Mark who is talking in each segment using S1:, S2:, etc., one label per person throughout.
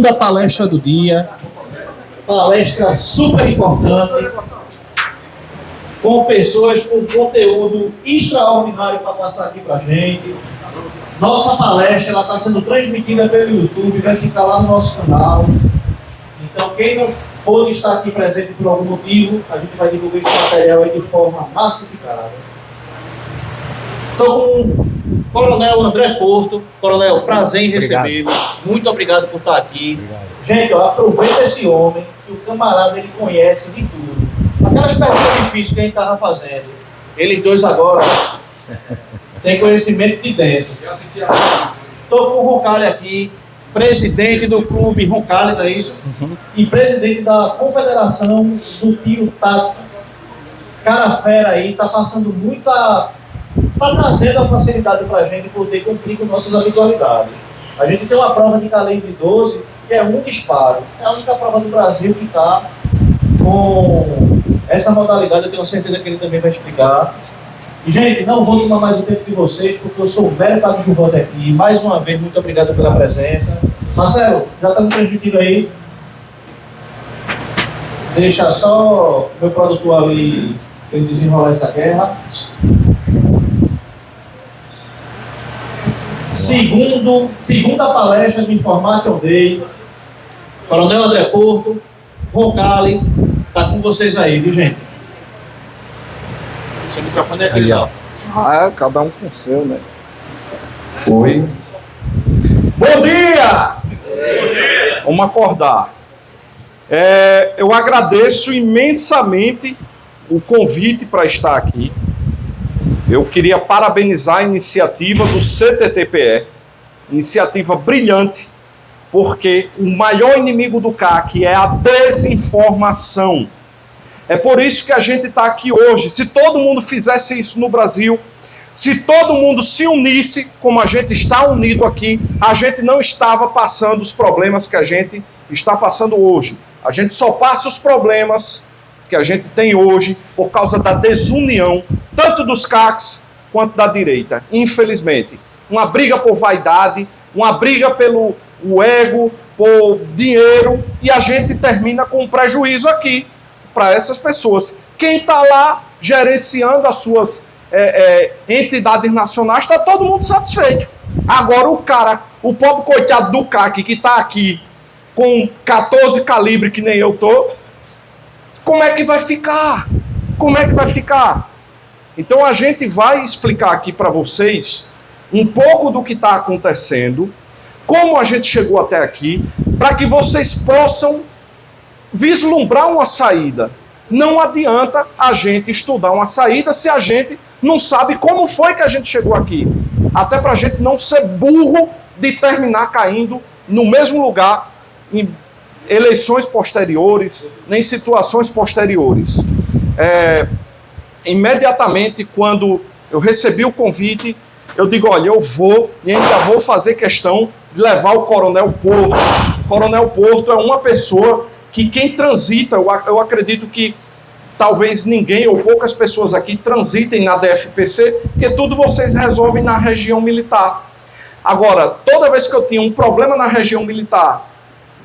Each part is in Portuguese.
S1: Da palestra do dia, palestra super importante, com pessoas com conteúdo extraordinário para passar aqui para a gente. Nossa palestra está sendo transmitida pelo YouTube, vai ficar lá no nosso canal. Então, quem não pôde estar aqui presente por algum motivo, a gente vai divulgar esse material aí de forma massificada. Estou com o Coronel André Porto. Coronel, prazer em recebê-lo. Muito obrigado por estar aqui.
S2: Obrigado.
S1: Gente, ó, aproveita esse homem, que o camarada ele conhece de tudo. Aquelas perguntas difíceis que a gente estava fazendo, eles dois agora têm conhecimento de dentro. Estou com o Roncalli aqui, presidente do clube Roncalli, não é isso? E presidente da Confederação do Tiro Tático. Cara fera aí, está passando muita... Está trazendo a facilidade para a gente poder cumprir com nossas habitualidades. A gente tem uma prova de calibre 12, que é um disparo. É a única prova do Brasil que está com essa modalidade. Eu tenho certeza que ele também vai explicar. E, gente, não vou tomar mais o tempo de vocês, porque eu sou o mero coadjuvante aqui. Mais uma vez, muito obrigado pela presença. Marcelo, já estamos transmitindo aí. Deixa só meu produtor ali ele desenrolar essa guerra. Segunda palestra de Information Day. Coronel André Porto, Roncalli, tá com vocês aí, viu, gente? Seu microfone é aquele, ó.
S2: Cada um com o seu, né?
S1: Oi.
S2: Bom dia! Bom dia! Vamos acordar. Eu agradeço imensamente o convite para estar aqui. Eu queria parabenizar a iniciativa do CTTPE, iniciativa brilhante, porque o maior inimigo do CAC é a desinformação. É por isso que a gente está aqui hoje. Se todo mundo fizesse isso no Brasil, se todo mundo se unisse, como a gente está unido aqui, a gente não estava passando os problemas que a gente está passando hoje. A gente só passa os problemas que a gente tem hoje por causa da desunião, tanto dos CACs quanto da direita. Infelizmente, uma briga por vaidade, uma briga pelo ego, por dinheiro, e a gente termina com um prejuízo aqui para essas pessoas. Quem está lá gerenciando as suas entidades nacionais, está todo mundo satisfeito. Agora o pobre coitado do CAC que está aqui com 14 calibre que nem eu estou, como é que vai ficar? Como é que vai ficar? Então a gente vai explicar aqui para vocês um pouco do que está acontecendo, como a gente chegou até aqui, para que vocês possam vislumbrar uma saída. Não adianta a gente estudar uma saída se a gente não sabe como foi que a gente chegou aqui. Até para a gente não ser burro de terminar caindo no mesmo lugar em eleições posteriores, nem situações posteriores. Imediatamente, quando eu recebi o convite, eu digo, olha, eu vou e ainda vou fazer questão de levar o Coronel Porto. O Coronel Porto é uma pessoa que quem transita, eu acredito que talvez ninguém ou poucas pessoas aqui transitem na DFPC, porque tudo vocês resolvem na região militar. Agora, toda vez que eu tinha um problema na região militar,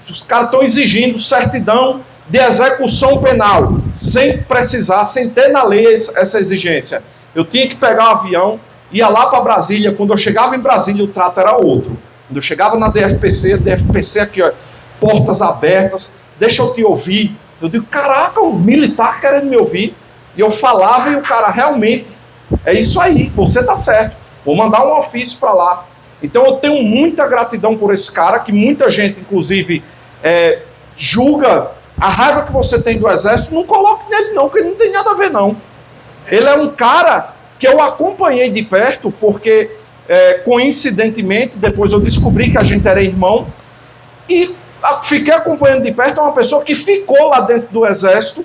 S2: os caras estão exigindo certidão de execução penal, sem precisar, sem ter na lei essa exigência. Eu tinha que pegar um avião, ia lá para Brasília. Quando eu chegava em Brasília, o trato era outro. Quando eu chegava na DFPC aqui, ó, portas abertas, deixa eu te ouvir. Eu digo, caraca, um militar querendo me ouvir. E eu falava e o cara, realmente, é isso aí, você tá certo. Vou mandar um ofício para lá. Então eu tenho muita gratidão por esse cara, que muita gente, inclusive, julga a raiva que você tem do Exército. Não coloque nele não, porque não tem nada a ver não. Ele é um cara que eu acompanhei de perto, porque coincidentemente, depois eu descobri que a gente era irmão, e fiquei acompanhando de perto uma pessoa que ficou lá dentro do Exército,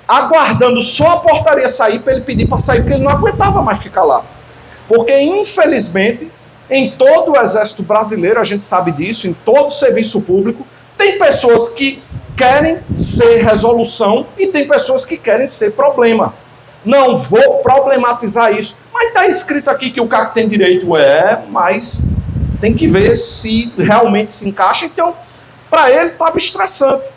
S2: aguardando só a portaria sair para ele pedir para sair, porque ele não aguentava mais ficar lá. Porque, infelizmente, em todo o Exército brasileiro, a gente sabe disso, em todo o serviço público, tem pessoas que querem ser resolução e tem pessoas que querem ser problema. Não vou problematizar isso. Mas está escrito aqui que o cara tem direito, mas tem que ver se realmente se encaixa. Então, para ele estava estressante.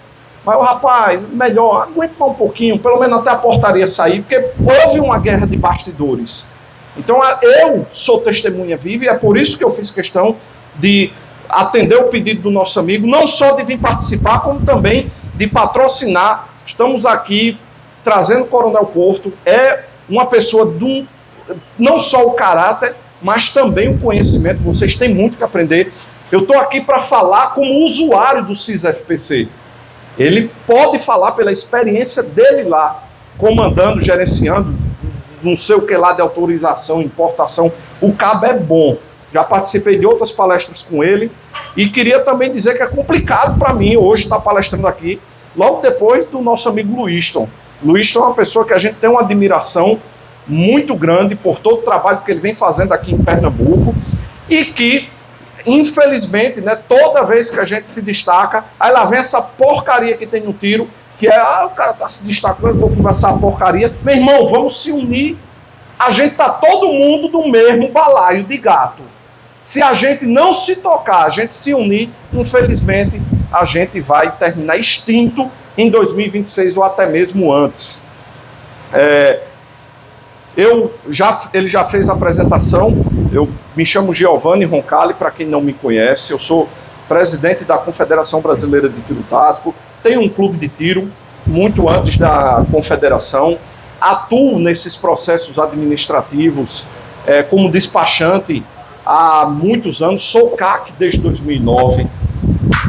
S2: Mas o rapaz, melhor, aguenta mais um pouquinho, pelo menos até a portaria sair, porque houve uma guerra de bastidores. Então eu sou testemunha viva e é por isso que eu fiz questão de atender o pedido do nosso amigo, não só de vir participar, como também de patrocinar. Estamos aqui trazendo o Coronel Porto, é uma pessoa não só o caráter, mas também o conhecimento. Vocês têm muito que aprender. Eu estou aqui para falar como usuário do CISFPC. Ele pode falar pela experiência dele lá, comandando, gerenciando, não sei o que lá de autorização, importação. O cabo é bom. Já participei de outras palestras com ele e queria também dizer que é complicado para mim hoje estar palestrando aqui, logo depois do nosso amigo Luíston. Luíston é uma pessoa que a gente tem uma admiração muito grande por todo o trabalho que ele vem fazendo aqui em Pernambuco e que, infelizmente, né, toda vez que a gente se destaca, aí lá vem essa porcaria que tem no tiro, que é, o cara está se destacando, vou conversar a porcaria. Meu irmão, vamos se unir. A gente está todo mundo do mesmo balaio de gato. Se a gente não se tocar, a gente se unir, infelizmente, a gente vai terminar extinto em 2026 ou até mesmo antes. Ele já fez a apresentação. Eu me chamo Giovanni Roncalli, para quem não me conhece. Eu sou presidente da Confederação Brasileira de Tiro Tático. Tenho um clube de tiro, muito antes da confederação. Atuo nesses processos administrativos como despachante há muitos anos. Sou CAC desde 2009.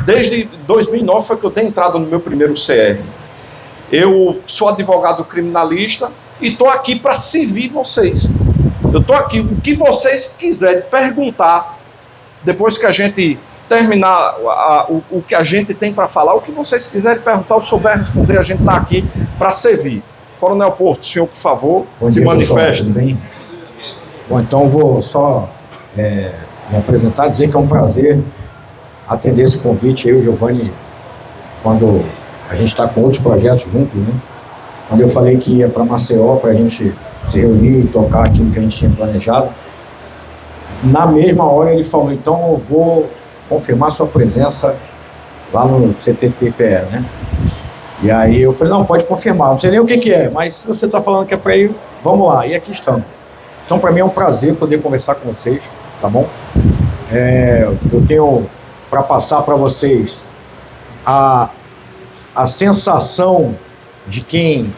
S2: Desde 2009 foi que eu dei entrada no meu primeiro CR. Eu sou advogado criminalista e estou aqui para servir vocês. Eu estou aqui, o que vocês quiserem perguntar, depois que a gente terminar o que a gente tem para falar, o que vocês quiserem perguntar, eu souber responder, a gente está aqui para servir. Coronel Porto, senhor, por favor, se manifeste.
S3: Tudo bem? Bom, então eu vou só me apresentar, dizer que é um prazer atender esse convite. Eu e o Giovanni, quando a gente está com outros projetos juntos, né? Quando eu falei que ia para Maceió para a gente se reunir e tocar aquilo que a gente tinha planejado, na mesma hora ele falou, então eu vou confirmar sua presença lá no CTPPE, né? E aí eu falei, não, pode confirmar, não sei nem o que é, mas se você está falando que é para ir, vamos lá, e aqui estamos. Então para mim é um prazer poder conversar com vocês, tá bom? Eu tenho para passar para vocês a sensação de quem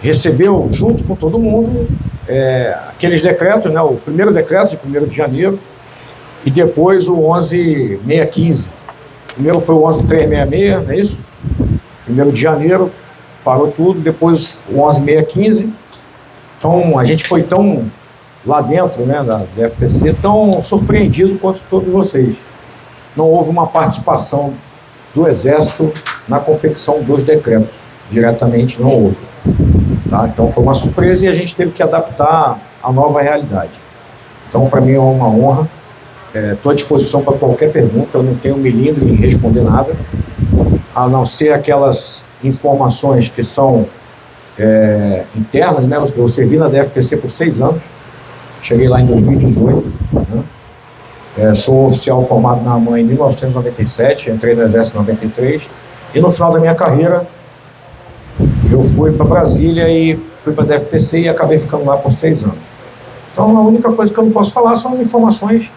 S3: recebeu, junto com todo mundo, aqueles decretos, né? O primeiro decreto de 1º de janeiro e depois o 11.615. Primeiro foi o 11.366, não é isso? 1º de janeiro, parou tudo, depois o 11.615. Então a gente foi tão lá dentro, né, da DFPC, tão surpreendido quanto todos vocês. Não houve uma participação do Exército na confecção dos decretos, diretamente não houve. Tá? Então foi uma surpresa e a gente teve que adaptar à nova realidade. Então para mim é uma honra, estou à disposição para qualquer pergunta, eu não tenho melindre em responder nada, a não ser aquelas informações que são internas, né? Eu servi na DFPC por 6 anos, cheguei lá em 2018, né? Sou oficial formado na AMAN em 1997, entrei no Exército em 93, e no final da minha carreira eu fui para Brasília e fui para a DFPC e acabei ficando lá por 6 anos. Então a única coisa que eu não posso falar são as informações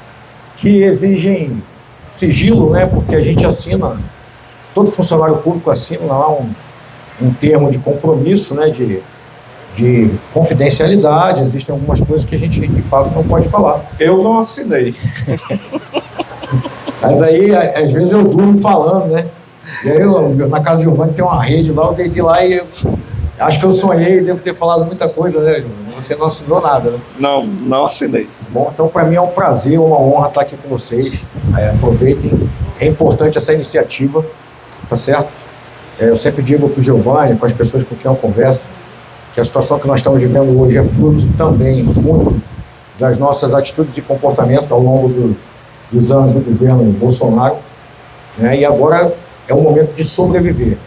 S3: que exigem sigilo, né? Porque a gente assina, todo funcionário público assina lá um termo de compromisso, né? De confidencialidade. Existem algumas coisas que a gente de fato não pode falar.
S2: Eu não assinei.
S3: Mas aí, às vezes eu durmo falando, né? E aí, na casa do Giovanni tem uma rede lá, eu deitei lá e acho que eu sonhei e devo ter falado muita coisa, né? Você não assinou nada, né?
S2: Não assinei.
S3: Bom, então para mim é um prazer, uma honra estar aqui com vocês. Aproveitem, é importante essa iniciativa, tá certo? Eu sempre digo para o Giovanni, para as pessoas com quem eu converso, que a situação que nós estamos vivendo hoje é fruto também muito das nossas atitudes e comportamentos ao longo dos anos do governo Bolsonaro, né? E agora é o momento de sobreviver.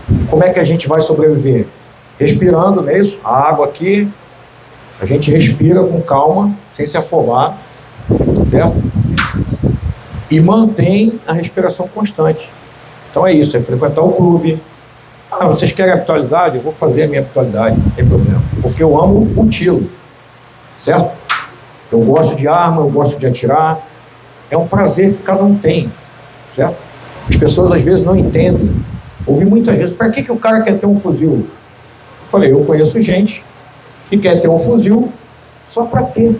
S3: E como é que a gente vai sobreviver? Respirando, não é isso? A água aqui, a gente respira com calma, sem se afobar, certo? e mantém a respiração constante. Então é isso, é frequentar o clube. Ah, vocês querem habitualidade? Eu vou fazer a minha habitualidade, não tem problema. Porque eu amo o tiro, certo? Eu gosto de arma, eu gosto de atirar. É um prazer que cada um tem, certo? As pessoas às vezes não entendem. Ouvi muitas vezes, para que o cara quer ter um fuzil? Eu falei, eu conheço gente que quer ter um fuzil só para ter,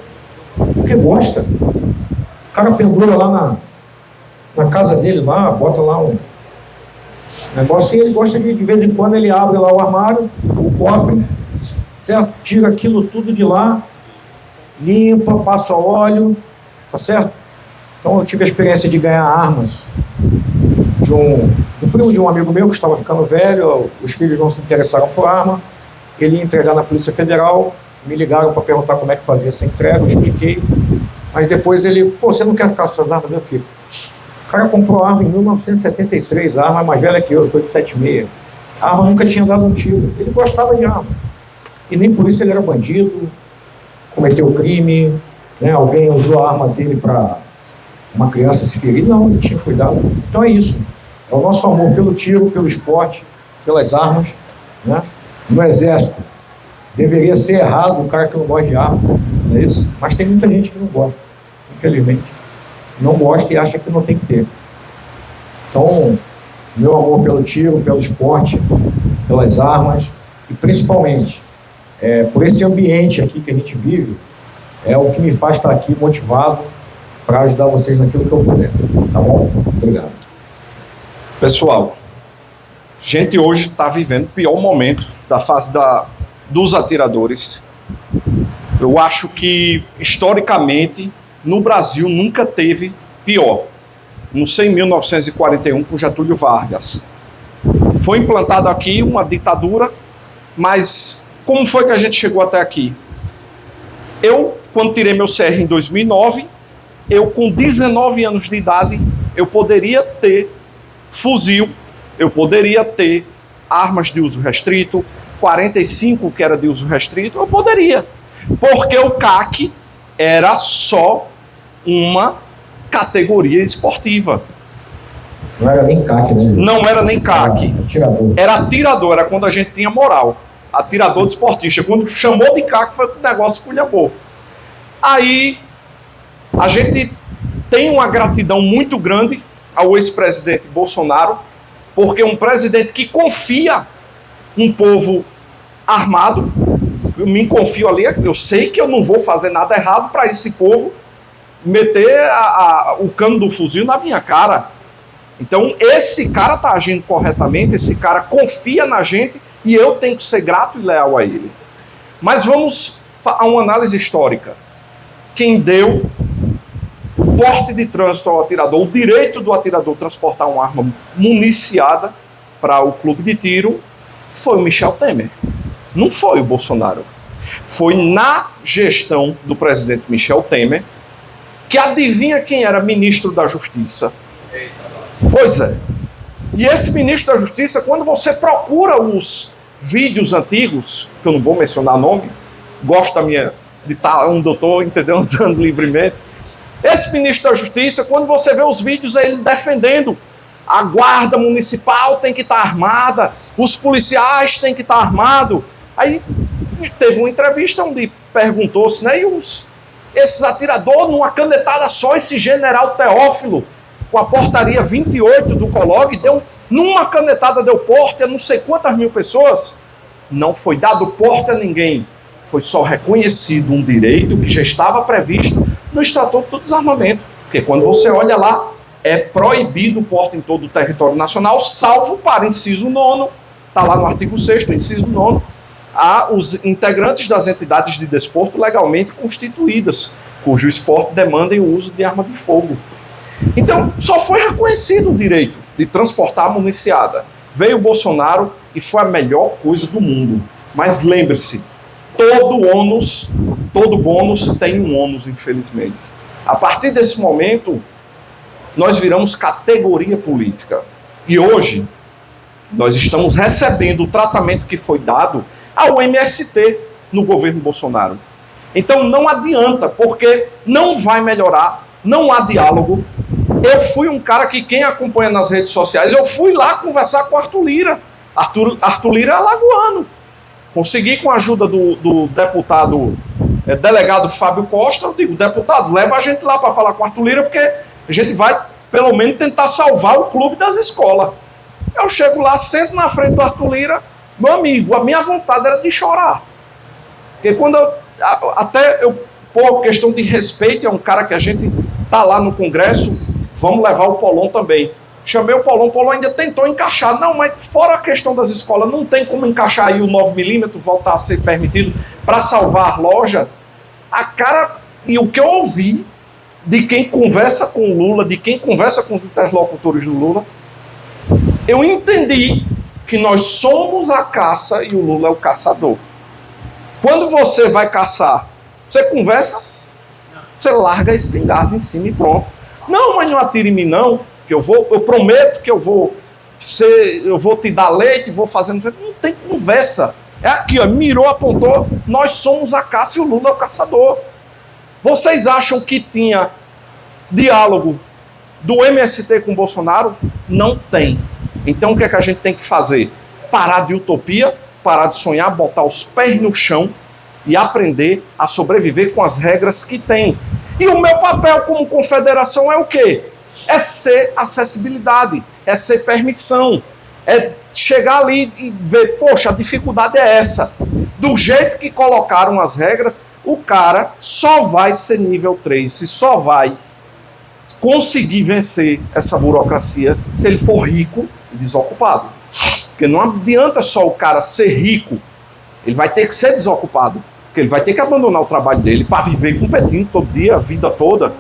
S3: porque gosta. O cara pendura lá na casa dele, lá, bota lá um negócio e ele gosta de vez em quando ele abre lá o armário, o cofre, certo? Tira aquilo tudo de lá, limpa, passa óleo, tá certo? Então eu tive a experiência de ganhar armas do primo de um amigo meu que estava ficando velho, os filhos não se interessaram por arma, ele ia entregar na Polícia Federal, me ligaram para perguntar como é que fazia essa entrega, eu expliquei, mas depois ele, pô, você não quer ficar com suas armas, meu filho? O cara comprou arma em 1973, a arma é mais velha que eu sou de 76. A arma nunca tinha dado um tiro, ele gostava de arma. E nem por isso ele era bandido, cometeu crime, né? Alguém usou a arma dele para uma criança se ferir. Não, ele tinha cuidado. Então é isso. É o nosso amor pelo tiro, pelo esporte, pelas armas, né? No exército, deveria ser errado o cara que não gosta de arma, não é isso? Mas tem muita gente que não gosta, infelizmente. Não gosta e acha que não tem que ter. Então, meu amor pelo tiro, pelo esporte, pelas armas e principalmente por esse ambiente aqui que a gente vive, é o que me faz estar aqui motivado para ajudar vocês naquilo que eu puder. Tá bom? Obrigado.
S2: Pessoal, a gente hoje está vivendo o pior momento da fase dos atiradores. Eu acho que, historicamente, no Brasil nunca teve pior. Não sei, em 1941, com Getúlio Vargas. Foi implantada aqui uma ditadura, mas como foi que a gente chegou até aqui? Eu, quando tirei meu CR em 2009, eu com 19 anos de idade, eu poderia ter fuzil, eu poderia ter armas de uso restrito, 45 que era de uso restrito, eu poderia. Porque o CAC era só uma categoria esportiva.
S3: Não era nem CAC, né?
S2: Não era nem CAC.
S3: Atirador.
S2: Era atirador, era quando a gente tinha moral. Atirador de esportista. Quando chamou de CAC foi que o negócio culhambou. Aí a gente tem uma gratidão muito grande ao ex-presidente Bolsonaro, porque um presidente que confia um povo armado, eu me confio ali, eu sei que eu não vou fazer nada errado para esse povo meter o cano do fuzil na minha cara. Então esse cara está agindo corretamente, esse cara confia na gente e eu tenho que ser grato e leal a ele. Mas vamos a uma análise histórica. Quem deu o porte de trânsito ao atirador, o direito do atirador transportar uma arma municiada para o clube de tiro, foi o Michel Temer. Não foi o Bolsonaro. Foi na gestão do presidente Michel Temer, que adivinha quem era ministro da Justiça? Pois é. E esse ministro da Justiça, quando você procura os vídeos antigos, que eu não vou mencionar nome, gosto de estar onde eu estou, entendeu? Andando livremente. Esse ministro da Justiça, quando você vê os vídeos, é ele defendendo a guarda municipal tem que estar armada, os policiais têm que estar armados. Aí teve uma entrevista onde perguntou-se, né, esses atiradores, numa canetada só, esse general Teófilo, com a portaria 28 do COLOG, numa canetada deu porte a não sei quantas mil pessoas. Não foi dado porte a ninguém. Foi só reconhecido um direito que já estava previsto no Estatuto do Desarmamento. Porque quando você olha lá, é proibido o porte em todo o território nacional, salvo para inciso 9º, está lá no artigo 6º, inciso 9º, os integrantes das entidades de desporto legalmente constituídas, cujo esporte demandem o uso de arma de fogo. Então, só foi reconhecido o direito de transportar municiada. Veio o Bolsonaro e foi a melhor coisa do mundo. Mas lembre-se, todo bônus tem um ônus, infelizmente. A partir desse momento, nós viramos categoria política. E hoje, nós estamos recebendo o tratamento que foi dado ao MST no governo Bolsonaro. Então não adianta, porque não vai melhorar, não há diálogo. Eu fui um cara que, quem acompanha nas redes sociais, eu fui lá conversar com o Arthur Lira. Arthur Lira é alagoano. Consegui, com a ajuda do deputado, delegado Fábio Costa, eu digo, deputado, leva a gente lá para falar com o Arthur Lira, porque a gente vai, pelo menos, tentar salvar o clube das escolas. Eu chego lá, sento na frente do Arthur Lira, meu amigo, a minha vontade era de chorar. Porque quando por questão de respeito, é um cara que a gente tá lá no Congresso, vamos levar o Polon também. Chamei o Polon ainda tentou encaixar. Não, mas fora a questão das escolas, não tem como encaixar aí o 9mm, voltar a ser permitido para salvar a loja. A cara, e o que eu ouvi de quem conversa com o Lula, de quem conversa com os interlocutores do Lula, eu entendi que nós somos a caça e o Lula é o caçador. Quando você vai caçar, você conversa, você larga a espingarda em cima e pronto. Não, mas não atire em mim não, que eu prometo que eu vou te dar leite, vou fazer... Não tem conversa. É aqui, ó, mirou, apontou, nós somos a caça e o Lula é o caçador. Vocês acham que tinha diálogo do MST com o Bolsonaro? Não tem. Então o que é que a gente tem que fazer? Parar de utopia, parar de sonhar, botar os pés no chão e aprender a sobreviver com as regras que tem. E o meu papel como confederação é o quê? É ser acessibilidade, é ser permissão, é chegar ali e ver, poxa, a dificuldade é essa. Do jeito que colocaram as regras, o cara só vai ser nível 3, e só vai conseguir vencer essa burocracia se ele for rico e desocupado. Porque não adianta só o cara ser rico, ele vai ter que ser desocupado. Porque ele vai ter que abandonar o trabalho dele para viver competindo todo dia, a vida toda.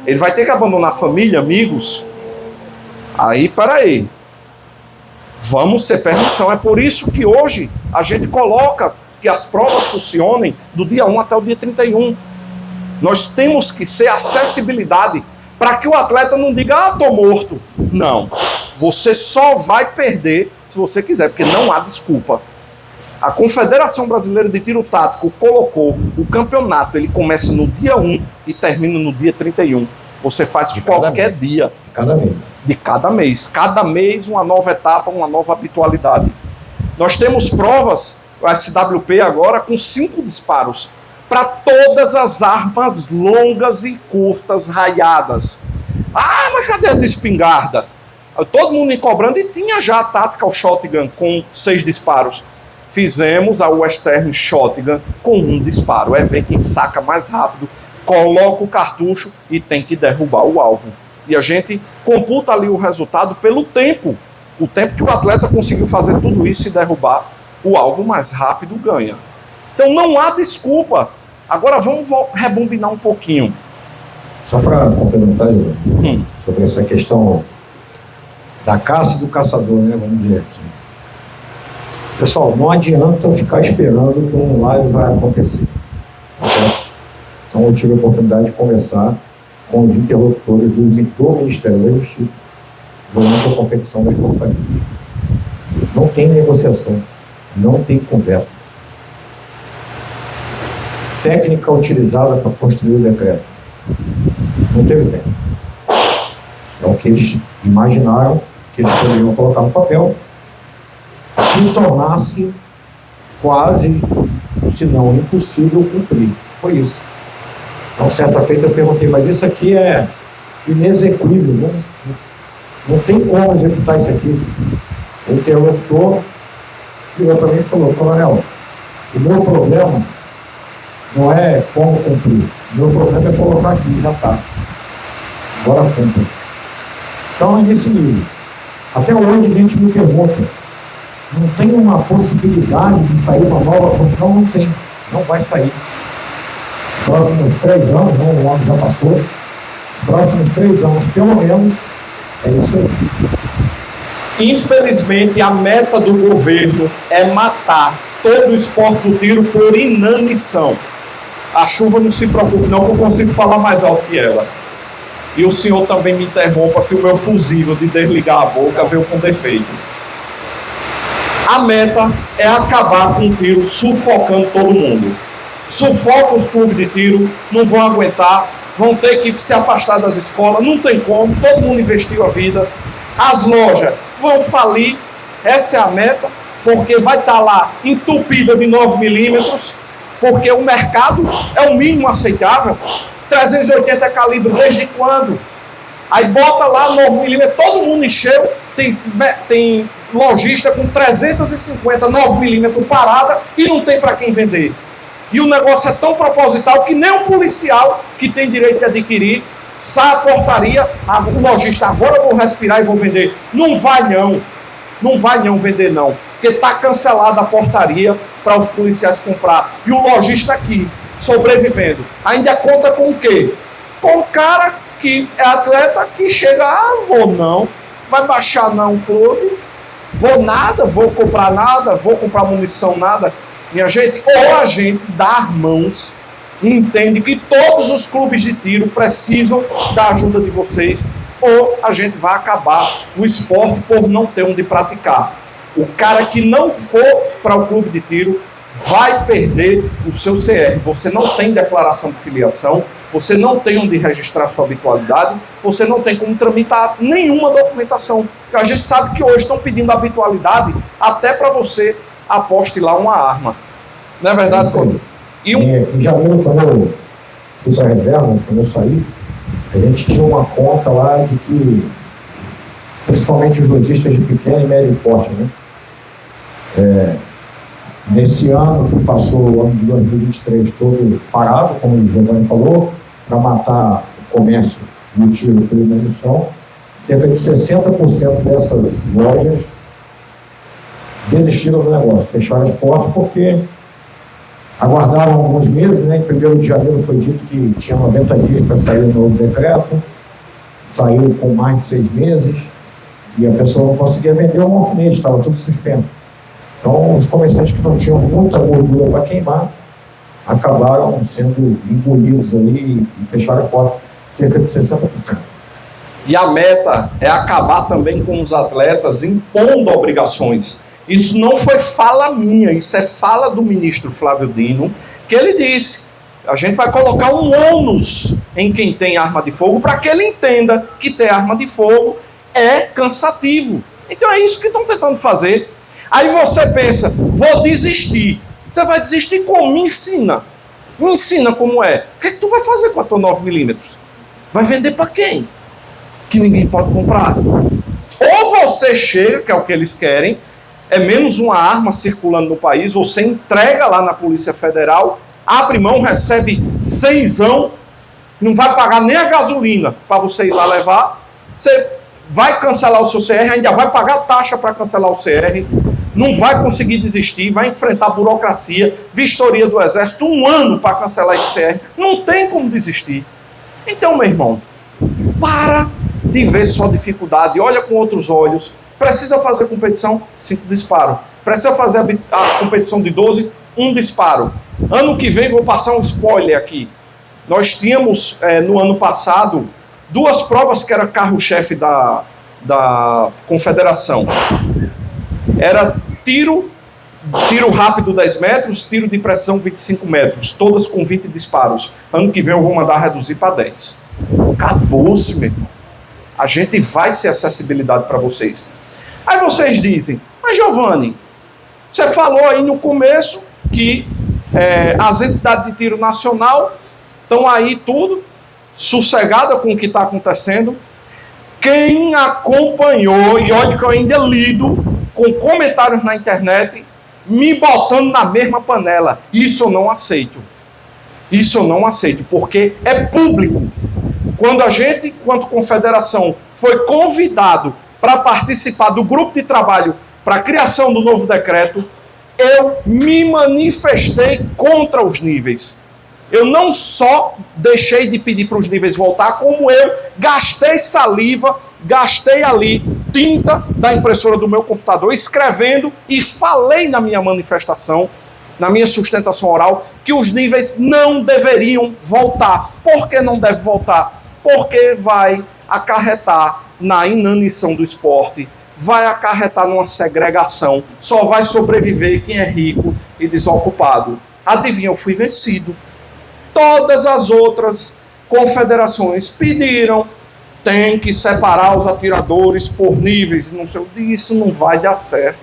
S2: Ele vai ter que abandonar família, amigos. Aí, peraí. Vamos ser permissão. É por isso que hoje a gente coloca que as provas funcionem do dia 1 até o dia 31. Nós temos que ser acessibilidade para que o atleta não diga, ah, tô morto. Não. Você só vai perder se você quiser, porque não há desculpa. A Confederação Brasileira de Tiro Tático colocou o campeonato, ele começa no dia 1 e termina no dia 31. Você faz qualquer dia. De cada mês. Cada mês uma nova etapa, uma nova habitualidade. Nós temos provas, o SWP agora, com 5 disparos para todas as armas longas e curtas raiadas. Ah, mas cadê a de espingarda? Todo mundo me cobrando, e tinha já a Tactical Shotgun com 6 disparos. Fizemos a Western Shotgun com 1 disparo. É ver quem saca mais rápido, coloca o cartucho e tem que derrubar o alvo. E a gente computa ali o resultado pelo tempo. O tempo que o atleta conseguiu fazer tudo isso e derrubar o alvo mais rápido ganha. Então não há desculpa. Agora vamos rebombinar um pouquinho.
S3: Só para complementar, sobre essa questão da caça e do caçador, né? Vamos dizer assim. Pessoal, não adianta ficar esperando que um live vai acontecer. Certo? Então eu tive a oportunidade de conversar com os interlocutores do Ministério da Justiça durante a confecção das portarias. Não tem negociação, não tem conversa. Técnica utilizada para construir o decreto. Não teve técnica. É o que eles imaginaram, que eles poderiam colocar no papel, que tornasse quase, se não impossível, cumprir. Foi isso. Então, certa feita eu perguntei, mas isso aqui é inexequível, não tem como executar isso aqui. O interlocutor virou para mim e falou, coronel, o meu problema não é como cumprir, o meu problema é colocar aqui, já está. Agora cumpra. Então é nesse nível. Até hoje a gente me pergunta, não tem uma possibilidade de sair uma nova? Não tem, não vai sair. Os próximos 3 anos, não, o ano já passou, os próximos 3 anos, pelo menos, é isso aí.
S2: Infelizmente, a meta do governo é matar todo o esporte do tiro por inanição. A chuva não se preocupe não, que eu consigo falar mais alto que ela. E o senhor também me interrompa, que o meu fusível de desligar a boca veio com defeito. A meta é acabar com o tiro sufocando todo mundo. Sufoca os clubes de tiro, não vão aguentar, vão ter que se afastar das escolas, não tem como, todo mundo investiu a vida. As lojas vão falir, essa é a meta, porque vai estar lá entupida de 9 milímetros, porque o mercado é o mínimo aceitável. 380 é calibre desde quando? Aí bota lá 9 milímetros, todo mundo encheu, tem lojista com 350 9 milímetros parada e não tem para quem vender. E o negócio é tão proposital que nem um policial que tem direito de adquirir sai a portaria, o lojista, agora eu vou respirar e vou vender. Não vai não vender não, porque está cancelada a portaria para os policiais comprar. E o lojista aqui, sobrevivendo, ainda conta com o quê? Com o cara que é atleta que chega, vou não, vai baixar não o clube, vou nada, vou comprar nada, vou comprar munição nada. Minha gente, ou a gente dá as mãos e entende que todos os clubes de tiro precisam da ajuda de vocês, ou a gente vai acabar o esporte por não ter onde praticar. O cara que não for para o clube de tiro vai perder o seu CR. Você não tem declaração de filiação, você não tem onde registrar sua habitualidade, você não tem como tramitar nenhuma documentação. Porque a gente sabe que hoje estão pedindo habitualidade até para você apostilar uma arma. Não é verdade, Cláudio?
S3: Em janeiro, quando eu fiz a reserva, quando eu saí, a gente tinha uma conta lá de que, principalmente os lojistas de pequeno e médio porte, né? Nesse ano que passou, o ano de 2023, todo parado, como o Giovanni falou, para matar o comércio no tiro pela munição, cerca de 60% dessas lojas desistiram do negócio, fecharam as portas porque aguardaram alguns meses, né? Em 1º de janeiro foi dito que tinha 90 dias para sair o novo decreto, saiu com mais de 6 meses e a pessoa não conseguia vender um alfinete, estava tudo suspenso. Então, os comerciantes que não tinham muita gordura para queimar acabaram sendo engolidos ali e fecharam as portas, cerca de 60%.
S2: E a meta é acabar também com os atletas impondo obrigações. Isso não foi fala minha, isso é fala do ministro Flávio Dino, que ele disse, a gente vai colocar um ônus em quem tem arma de fogo para que ele entenda que ter arma de fogo é cansativo. Então é isso que estão tentando fazer. Aí você pensa, vou desistir. Você vai desistir como? Me ensina. Me ensina como é. O que é que tu vai fazer com a tua 9mm? Vai vender para quem? Que ninguém pode comprar. Ou você chega, que é o que eles querem, é menos uma arma circulando no país, você entrega lá na Polícia Federal, abre mão, recebe 100zão, não vai pagar nem a gasolina para você ir lá levar, você vai cancelar o seu CR, ainda vai pagar taxa para cancelar o CR, não vai conseguir desistir, vai enfrentar burocracia, vistoria do Exército, 1 ano para cancelar esse CR, não tem como desistir. Então, meu irmão, para de ver só dificuldade, olha com outros olhos. Precisa fazer competição? 5 disparos. Precisa fazer a competição de 12? 1 disparo. Ano que vem, vou passar um spoiler aqui. Nós tínhamos, no ano passado, 2 provas que era carro-chefe da Confederação. Era tiro rápido 10 metros, tiro de precisão 25 metros, todas com 20 disparos. Ano que vem eu vou mandar reduzir para 10. Acabou-se, meu irmão. A gente vai ser acessibilidade para vocês. Aí vocês dizem, mas Giovanni, você falou aí no começo que as entidades de tiro nacional estão aí tudo, sossegada com o que está acontecendo. Quem acompanhou, e olha que eu ainda lido com comentários na internet, me botando na mesma panela, isso eu não aceito. Isso eu não aceito, porque é público. Quando a gente, enquanto confederação, foi convidado para participar do grupo de trabalho para a criação do novo decreto, eu me manifestei contra os níveis. Eu não só deixei de pedir para os níveis voltar, como eu gastei saliva, gastei ali tinta da impressora do meu computador, escrevendo e falei na minha manifestação, na minha sustentação oral, que os níveis não deveriam voltar. Por que não deve voltar? Porque vai acarretar na inanição do esporte, vai acarretar numa segregação, só vai sobreviver quem é rico e desocupado. Adivinha, eu fui vencido. Todas as outras confederações pediram, tem que separar os atiradores por níveis, não sei, isso não vai dar certo.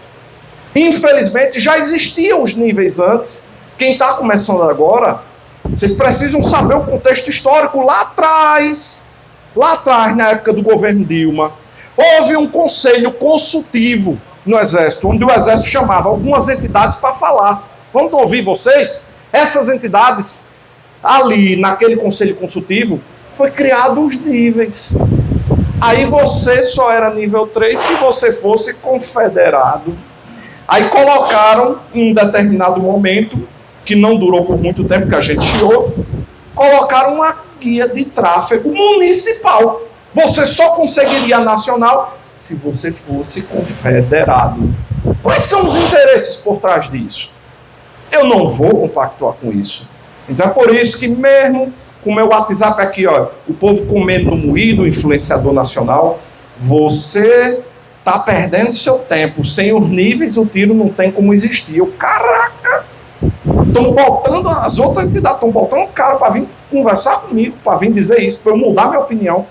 S2: Infelizmente, já existiam os níveis antes. Quem está começando agora, vocês precisam saber o contexto histórico. Lá atrás, na época do governo Dilma, houve um conselho consultivo no Exército, onde o Exército chamava algumas entidades para falar. Vamos ouvir vocês? Essas entidades, ali, naquele conselho consultivo, foi criado os níveis. Aí você só era nível 3 se você fosse confederado. Aí colocaram, em um determinado momento, que não durou por muito tempo, que a gente chiou, colocaram uma guia de tráfego municipal. Você só conseguiria nacional se você fosse confederado. Quais são os interesses por trás disso? Eu não vou compactuar com isso. Então é por isso que mesmo com o meu WhatsApp aqui, ó, o povo comendo moído, influenciador nacional, você está perdendo seu tempo. Sem os níveis, o tiro não tem como existir. Eu, caraca! Estão botando, as outras entidades estão botando um cara para vir conversar comigo, para vir dizer isso, para eu mudar minha opinião.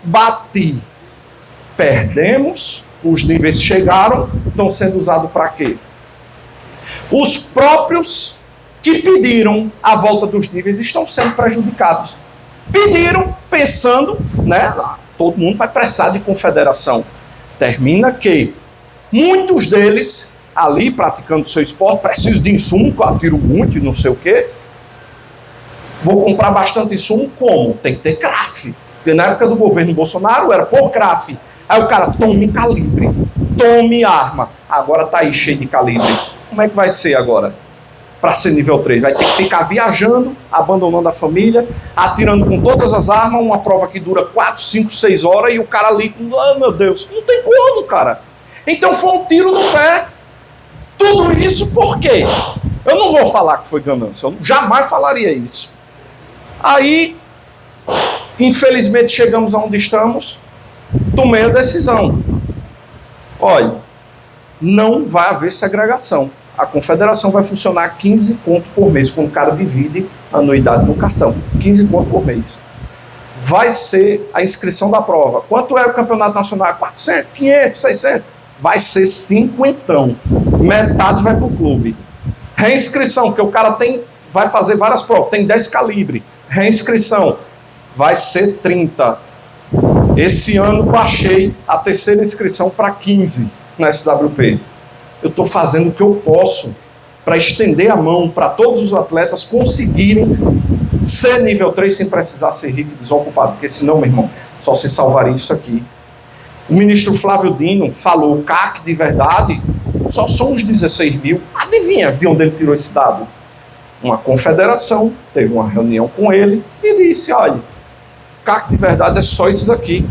S2: Bati. Perdemos, os níveis chegaram, estão sendo usados para quê? Os próprios que pediram a volta dos níveis estão sendo prejudicados. Pediram pensando, né, todo mundo vai precisar de confederação. Termina que muitos deles, ali praticando seu esporte, precisam de insumo, que eu atiro muito e não sei o quê. Vou comprar bastante insumo, como? Tem que ter CRAF. Porque na época do governo Bolsonaro era por CRAF. Aí o cara, tome calibre, tome arma. Agora tá aí cheio de calibre. Como é que vai ser agora? Para ser nível 3, vai ter que ficar viajando, abandonando a família, atirando com todas as armas, uma prova que dura 4, 5, 6 horas, e o cara ali, oh meu Deus, não tem como, cara. Então foi um tiro no pé. Tudo isso por quê? Eu não vou falar que foi ganância, eu jamais falaria isso. Aí, infelizmente, chegamos aonde estamos, tomei a decisão. Olha, não vai haver segregação. A confederação vai funcionar 15 conto por mês, quando o cara divide a anuidade no cartão. 15 conto por mês. Vai ser a inscrição da prova. Quanto é o campeonato nacional? 400, 500, 600? Vai ser 50. Metade vai para o clube. Reinscrição, porque o cara vai fazer várias provas, tem 10 calibre. Reinscrição, vai ser 30. Esse ano baixei a terceira inscrição para 15 na SWP. Eu estou fazendo o que eu posso para estender a mão para todos os atletas conseguirem ser nível 3 sem precisar ser rico e desocupado, porque senão, meu irmão, só se salvaria isso aqui. O ministro Flávio Dino falou, o CAC de verdade só são uns 16 mil. Adivinha de onde ele tirou esse dado? Uma confederação teve uma reunião com ele e disse, olha, o CAC de verdade é só esses aqui.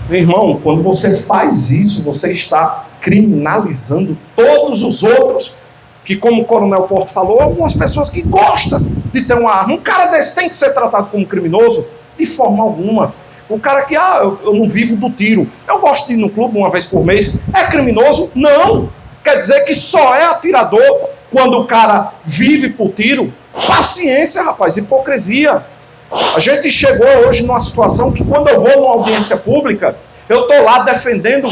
S2: Meu irmão, quando você faz isso, você está criminalizando todos os outros, que como o Coronel Porto falou, algumas pessoas que gostam de ter uma arma. Um cara desse tem que ser tratado como criminoso? De forma alguma. O cara que, eu não vivo do tiro, eu gosto de ir no clube uma vez por mês, é criminoso? Não! Quer dizer que só é atirador quando o cara vive por tiro? Paciência, rapaz, hipocrisia. A gente chegou hoje numa situação que quando eu vou numa audiência pública, eu estou lá defendendo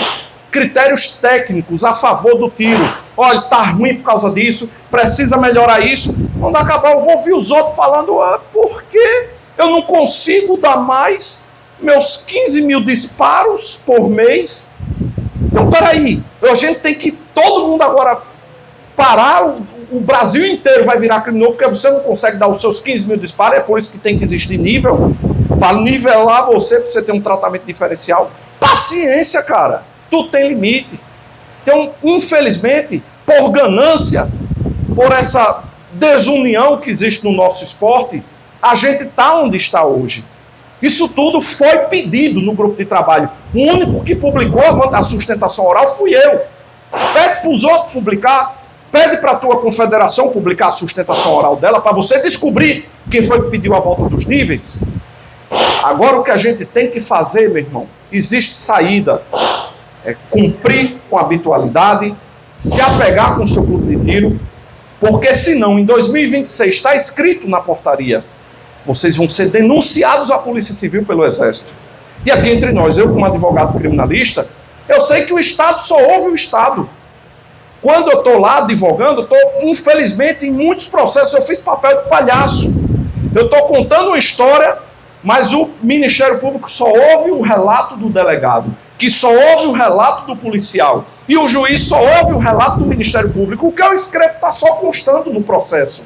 S2: critérios técnicos a favor do tiro. Olha, tá ruim por causa disso, precisa melhorar isso. Quando acabar, eu vou ouvir os outros falando, por que eu não consigo dar mais meus 15 mil disparos por mês? Então, peraí, a gente tem que, todo mundo agora parar, o Brasil inteiro vai virar criminoso, porque você não consegue dar os seus 15 mil disparos, é por isso que tem que existir nível, para nivelar você, para você ter um tratamento diferencial. Paciência, cara. Tudo tem limite. Então, infelizmente, por ganância, por essa desunião que existe no nosso esporte, a gente está onde está hoje. Isso tudo foi pedido no grupo de trabalho. O único que publicou a sustentação oral fui eu. Pede para os outros publicar, pede para a tua confederação publicar a sustentação oral dela, para você descobrir quem foi que pediu a volta dos níveis. Agora o que a gente tem que fazer, meu irmão, existe saída. É cumprir com a habitualidade, se apegar com o seu clube de tiro, porque senão em 2026 está escrito na portaria vocês vão ser denunciados à Polícia Civil pelo Exército. E aqui entre nós, eu como advogado criminalista, eu sei que o Estado só ouve o Estado. Quando eu estou lá advogando, infelizmente, em muitos processos eu fiz papel de palhaço. Eu estou contando uma história, mas o Ministério Público só ouve o relato do delegado, que só ouve o relato do policial, e o juiz só ouve o relato do Ministério Público. O que eu escrevo está só constando no processo.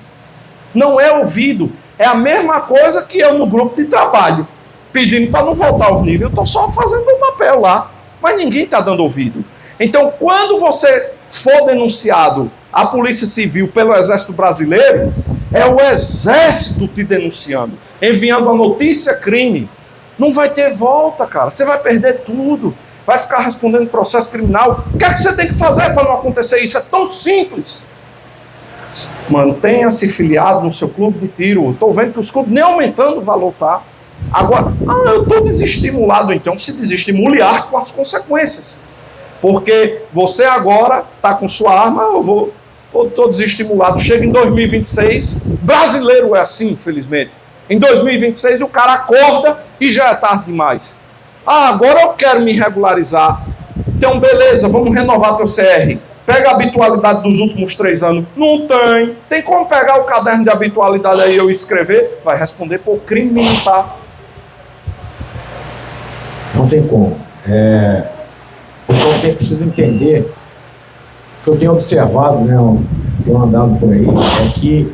S2: Não é ouvido. É a mesma coisa que eu no grupo de trabalho, pedindo para não voltar ao nível. Eu estou só fazendo meu papel lá, mas ninguém está dando ouvido. Então, quando você for denunciado à Polícia Civil pelo Exército Brasileiro, é o Exército te denunciando, enviando a notícia crime. Não vai ter volta, cara. Você vai perder tudo. Vai ficar respondendo processo criminal. O que é que você tem que fazer para não acontecer isso? É tão simples. Mantenha-se filiado no seu clube de tiro. Estou vendo que os clubes nem aumentando o valor, tá? Agora, eu estou desestimulado, então se desestimule com as consequências. Porque você agora está com sua arma, eu estou desestimulado. Chega em 2026, brasileiro é assim, infelizmente. Em 2026 o cara acorda e já é tarde demais. Agora eu quero me regularizar. Então beleza, vamos renovar teu CR. Pega a habitualidade dos últimos 3 anos. Não tem. Tem como pegar o caderno de habitualidade aí e eu escrever? Vai responder por crime militar.
S3: Não tem como. O que eu preciso entender, o que eu tenho observado, né, eu tenho andado por aí, é que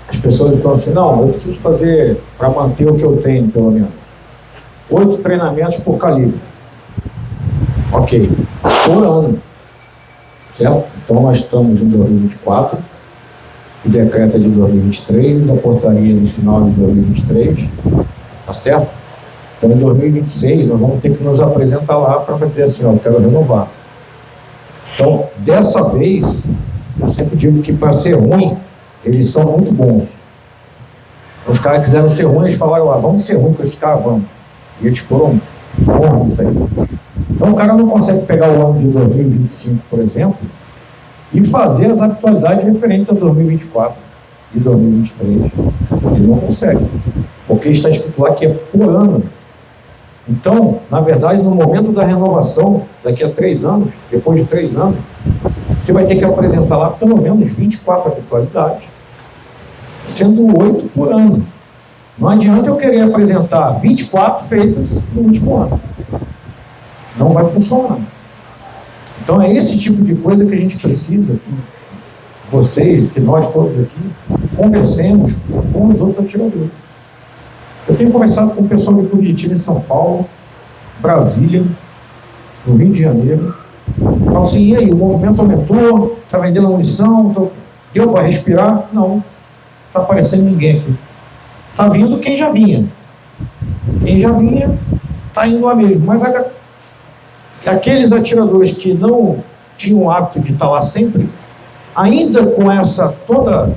S3: as pessoas estão assim, não, eu preciso fazer, para manter o que eu tenho, pelo menos, 8 treinamentos por calibre. Ok. Por ano. Certo? Então nós estamos em 2024, o decreto é de 2023, a portaria no final de 2023, tá certo? Então em 2026 nós vamos ter que nos apresentar lá para dizer assim, ó, eu quero renovar. Então, dessa vez, eu sempre digo que para ser ruim, eles são muito bons. Os caras quiseram ser ruins, eles falaram lá, vamos ser ruins com esse cara, vamos. E eles foram bons nisso aí. Então o cara não consegue pegar o ano de 2025, por exemplo, e fazer as atualidades referentes a 2024 e 2023. Ele não consegue, porque está escrito lá que é por ano. Então, na verdade, no momento da renovação, daqui a 3 anos, depois de 3 anos, você vai ter que apresentar lá pelo menos 24 atualidades, sendo 8 por ano. Não adianta eu querer apresentar 24 feitas no último ano. Não vai funcionar. Então é esse tipo de coisa que a gente precisa, que vocês, que nós todos aqui, conversemos com os outros atiradores. Eu tenho conversado com o pessoal de Curitiba em São Paulo, Brasília, no Rio de Janeiro. Falo assim, e aí, o movimento aumentou, está vendendo munição, deu para respirar? Não, não está aparecendo ninguém aqui. Está vindo quem já vinha. Quem já vinha, está indo lá mesmo. Mas aqueles atiradores que não tinham o hábito de estar lá sempre, ainda com toda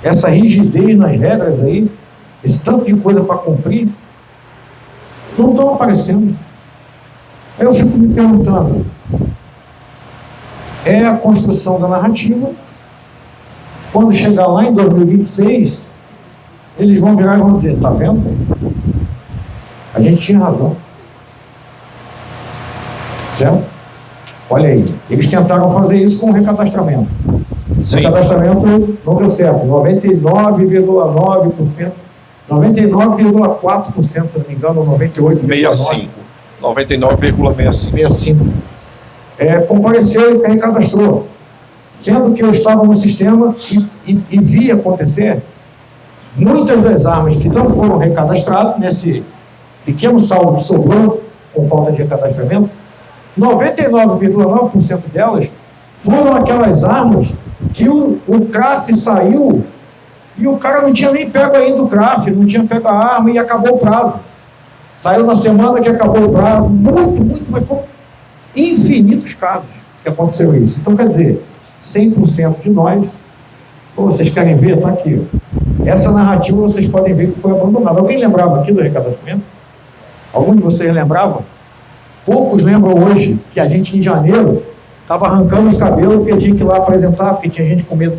S3: essa rigidez nas regras aí, esse tanto de coisa para cumprir, não estão aparecendo. Aí eu fico me perguntando, é a construção da narrativa, quando chegar lá em 2026, eles vão virar e vão dizer, tá vendo? A gente tinha razão. Certo? Olha aí, eles tentaram fazer isso com o recadastramento. Sim. O recadastramento não deu certo, 99,9%, 99,4%, se não me engano, 98,65%.
S2: 99,65%.
S3: Compareceu e recadastrou. Sendo que eu estava no sistema e vi acontecer muitas das armas que não foram recadastradas, nesse pequeno saldo que sobrou com falta de recadastramento, 99,9% delas foram aquelas armas que o CRAF saiu e o cara não tinha nem pego ainda o CRAF, não tinha pego a arma e acabou o prazo. Saiu na semana que acabou o prazo, muito, mas foram infinitos casos que aconteceu isso. Então, quer dizer, 100% de nós, vocês querem ver? Está aqui. Essa narrativa vocês podem ver que foi abandonada. Alguém lembrava aqui do recadastramento? Algum de vocês lembrava? Poucos lembram hoje que a gente, em janeiro, estava arrancando os cabelos porque tinha que ir lá apresentar, porque tinha gente com medo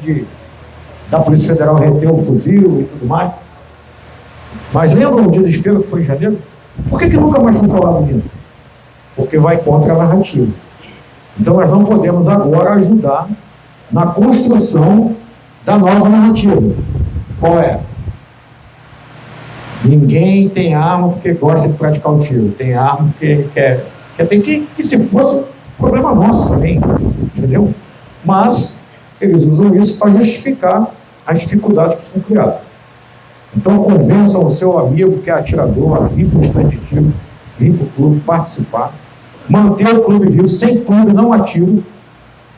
S3: da Polícia Federal reter o fuzil e tudo mais. Mas lembram o desespero que foi em janeiro? Por que nunca mais foi falado nisso? Porque vai contra a narrativa. Então nós não podemos agora ajudar na construção da nova narrativa. Qual é? Ninguém tem arma porque gosta de praticar o tiro. Tem arma porque quer. Tem que se fosse problema nosso também, entendeu? Mas eles usam isso para justificar as dificuldades que são criadas. Então convençam o seu amigo que é atirador a vir para o stand de tiro, vir para o clube, participar, manter o clube vivo, sem clube não ativo,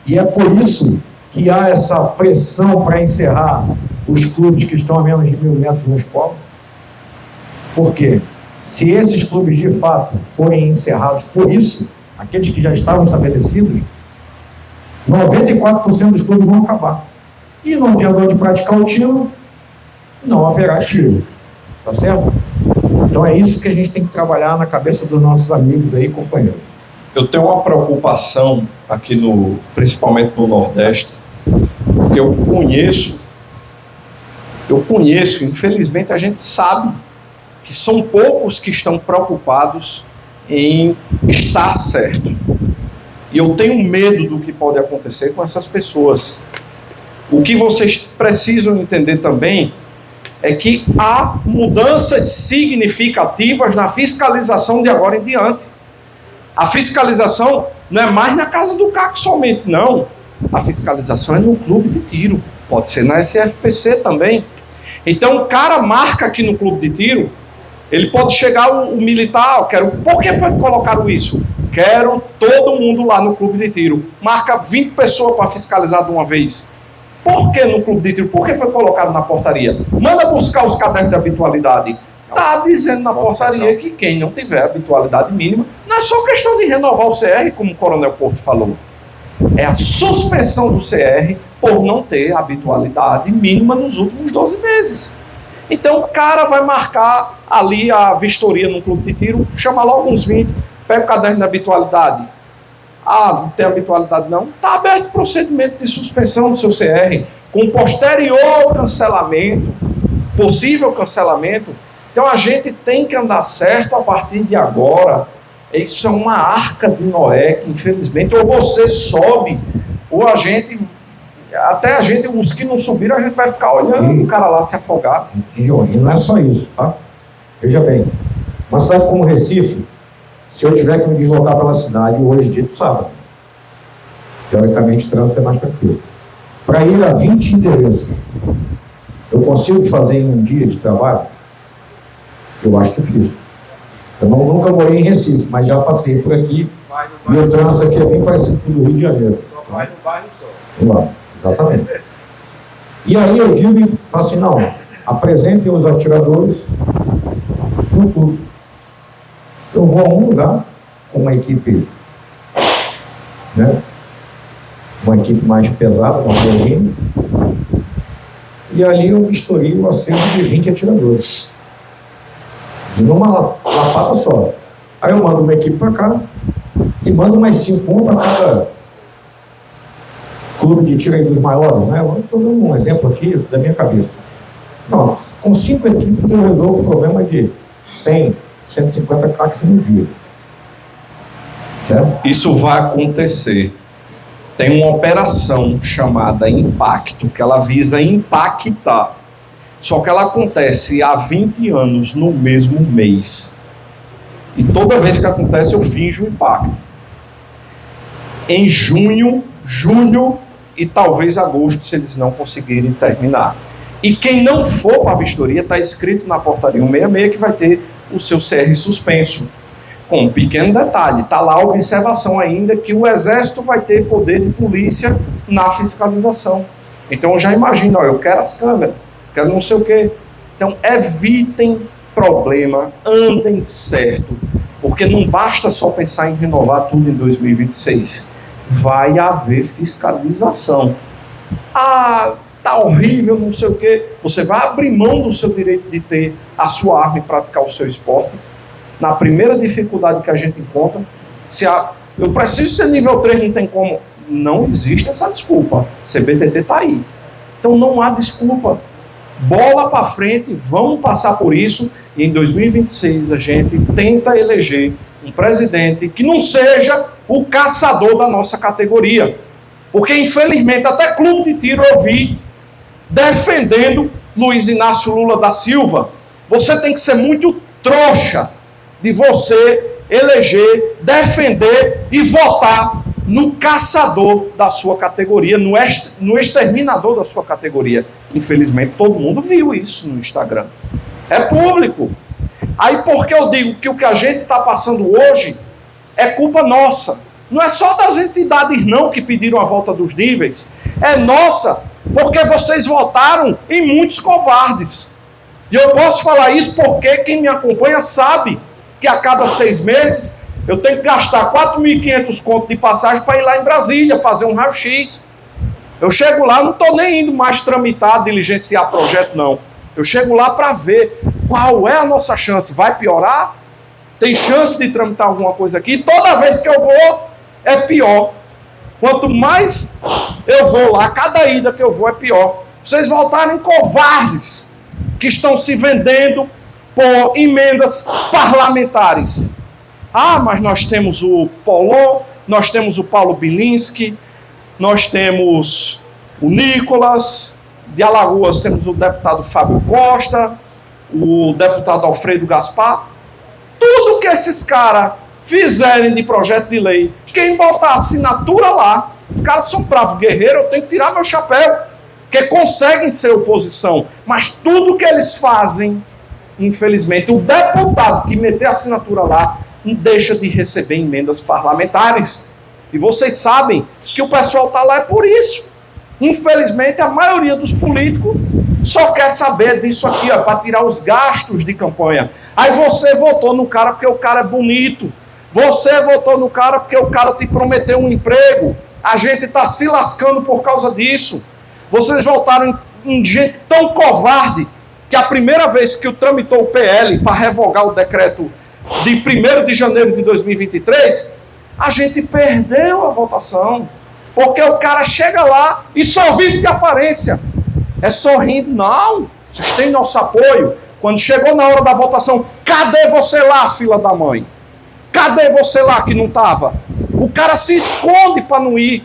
S3: e é por isso que há essa pressão para encerrar os clubes que estão a menos de 1.000 metros no escola. Por quê? Se esses clubes de fato forem encerrados por isso, aqueles que já estavam estabelecidos, 94% dos clubes vão acabar. E não tendo onde praticar o tiro, não haverá tiro. Tá certo? Então é isso que a gente tem que trabalhar na cabeça dos nossos amigos aí, companheiros.
S2: Eu tenho uma preocupação aqui, principalmente no Nordeste, porque eu conheço, infelizmente a gente sabe que são poucos que estão preocupados em estar certo. E eu tenho medo do que pode acontecer com essas pessoas. O que vocês precisam entender também é que há mudanças significativas na fiscalização de agora em diante. A fiscalização não é mais na casa do CAC somente, não. A fiscalização é no clube de tiro. Pode ser na SFPC também. Então o cara marca aqui no clube de tiro, ele pode chegar o militar, por que foi que colocaram isso? Quero todo mundo lá no clube de tiro. Marca 20 pessoas para fiscalizar de uma vez. Por que no clube de tiro? Por que foi colocado na portaria? Manda buscar os cadernos de habitualidade. Está dizendo na portaria que quem não tiver habitualidade mínima, não é só questão de renovar o CR, como o Coronel Porto falou. É a suspensão do CR por não ter habitualidade mínima nos últimos 12 meses. Então o cara vai marcar ali a vistoria no clube de tiro, chama logo uns 20, pega o caderno de habitualidade. Ah, não tem habitualidade não? Está aberto o procedimento de suspensão do seu CR, com posterior cancelamento, possível cancelamento. Então a gente tem que andar certo a partir de agora. Isso é uma arca de Noé, que infelizmente ou você sobe, ou os que não subiram, a gente vai ficar olhando o cara lá se afogar.
S3: E não é só isso, tá? Veja bem, uma cidade como Recife, se eu tiver que me deslocar pela cidade hoje, dia de sábado, teoricamente o trânsito é mais tranquilo. Para ir a 20 endereços, eu consigo fazer em um dia de trabalho? Eu acho difícil. Eu nunca morei em Recife, mas já passei por aqui, e o trânsito aqui é bem parecido com o do Rio de Janeiro.
S4: Só vai no bairro só.
S3: Vamos lá, exatamente. E aí eu digo e falo assim, não, apresentem os atiradores no clube. Eu vou a um lugar com uma equipe, né? Uma equipe mais pesada, uma ferrinha, e ali eu vistorio o acervo de 20 atiradores. De uma lapada só. Aí eu mando uma equipe para cá e mando mais 5 para cada clube de tiro aí dos maiores, né? Eu estou dando um exemplo aqui da minha cabeça. Não, com 5 equipes eu resolvo o problema de 100, 150 craques no dia. Certo?
S2: Isso vai acontecer. Tem uma operação chamada Impacto, que ela visa impactar. Só que ela acontece há 20 anos no mesmo mês. E toda vez que acontece eu finjo o impacto. Em junho, julho e talvez agosto, se eles não conseguirem terminar. E quem não for para a vistoria, está escrito na portaria 166 que vai ter o seu CR suspenso. Com um pequeno detalhe, está lá a observação ainda que o Exército vai ter poder de polícia na fiscalização. Então eu já imagino, eu quero as câmeras, quero não sei o quê. Então evitem problema, andem certo, porque não basta só pensar em renovar tudo em 2026. Vai haver fiscalização. Ah, tá horrível, não sei o quê. Você vai abrir mão do seu direito de ter a sua arma e praticar o seu esporte. Na primeira dificuldade que a gente encontra, eu preciso ser nível 3, não tem como. Não existe essa desculpa. CBTT está aí. Então não há desculpa. Bola para frente, vamos passar por isso e em 2026 a gente tenta eleger um presidente que não seja o caçador da nossa categoria. Porque, infelizmente, até clube de tiro eu vi defendendo Luiz Inácio Lula da Silva. Você tem que ser muito trouxa de você eleger, defender e votar no caçador da sua categoria, no exterminador da sua categoria. Infelizmente, todo mundo viu isso no Instagram. É público. Aí, porque eu digo que o que a gente está passando hoje é culpa nossa. Não é só das entidades não que pediram a volta dos níveis. É nossa, porque vocês votaram em muitos covardes. E eu posso falar isso porque quem me acompanha sabe que a cada 6 meses eu tenho que gastar 4.500 contos de passagem para ir lá em Brasília fazer um raio-x. Eu chego lá, não estou nem indo mais tramitar, diligenciar projeto, não. Eu chego lá para ver qual é a nossa chance. Vai piorar? Tem chance de tramitar alguma coisa aqui? Toda vez que eu vou, é pior. Quanto mais eu vou lá, cada ida que eu vou é pior. Vocês voltaram covardes que estão se vendendo por emendas parlamentares. Ah, mas nós temos o Paulon, nós temos o Paulo Bilinski, nós temos o Nicolas, de Alagoas temos o deputado Fábio Costa, o deputado Alfredo Gaspar. Tudo que esses caras fizerem de projeto de lei, quem botar assinatura lá, os caras são bravos guerreiros, eu tenho que tirar meu chapéu, porque conseguem ser oposição, mas tudo que eles fazem, infelizmente, o deputado que meter assinatura lá, não deixa de receber emendas parlamentares. E vocês sabem que o pessoal está lá é por isso. Infelizmente, a maioria dos políticos só quer saber disso aqui, para tirar os gastos de campanha. Aí você votou no cara porque o cara é bonito. Você votou no cara porque o cara te prometeu um emprego. A gente está se lascando por causa disso. Vocês votaram em gente tão covarde que a primeira vez que tramitou o PL para revogar o decreto de 1º de janeiro de 2023, a gente perdeu a votação. Porque o cara chega lá e só vive de aparência. É sorrindo. Não, vocês têm nosso apoio. Quando chegou na hora da votação, cadê você lá, filha da mãe? Cadê você lá que não estava? O cara se esconde para não ir.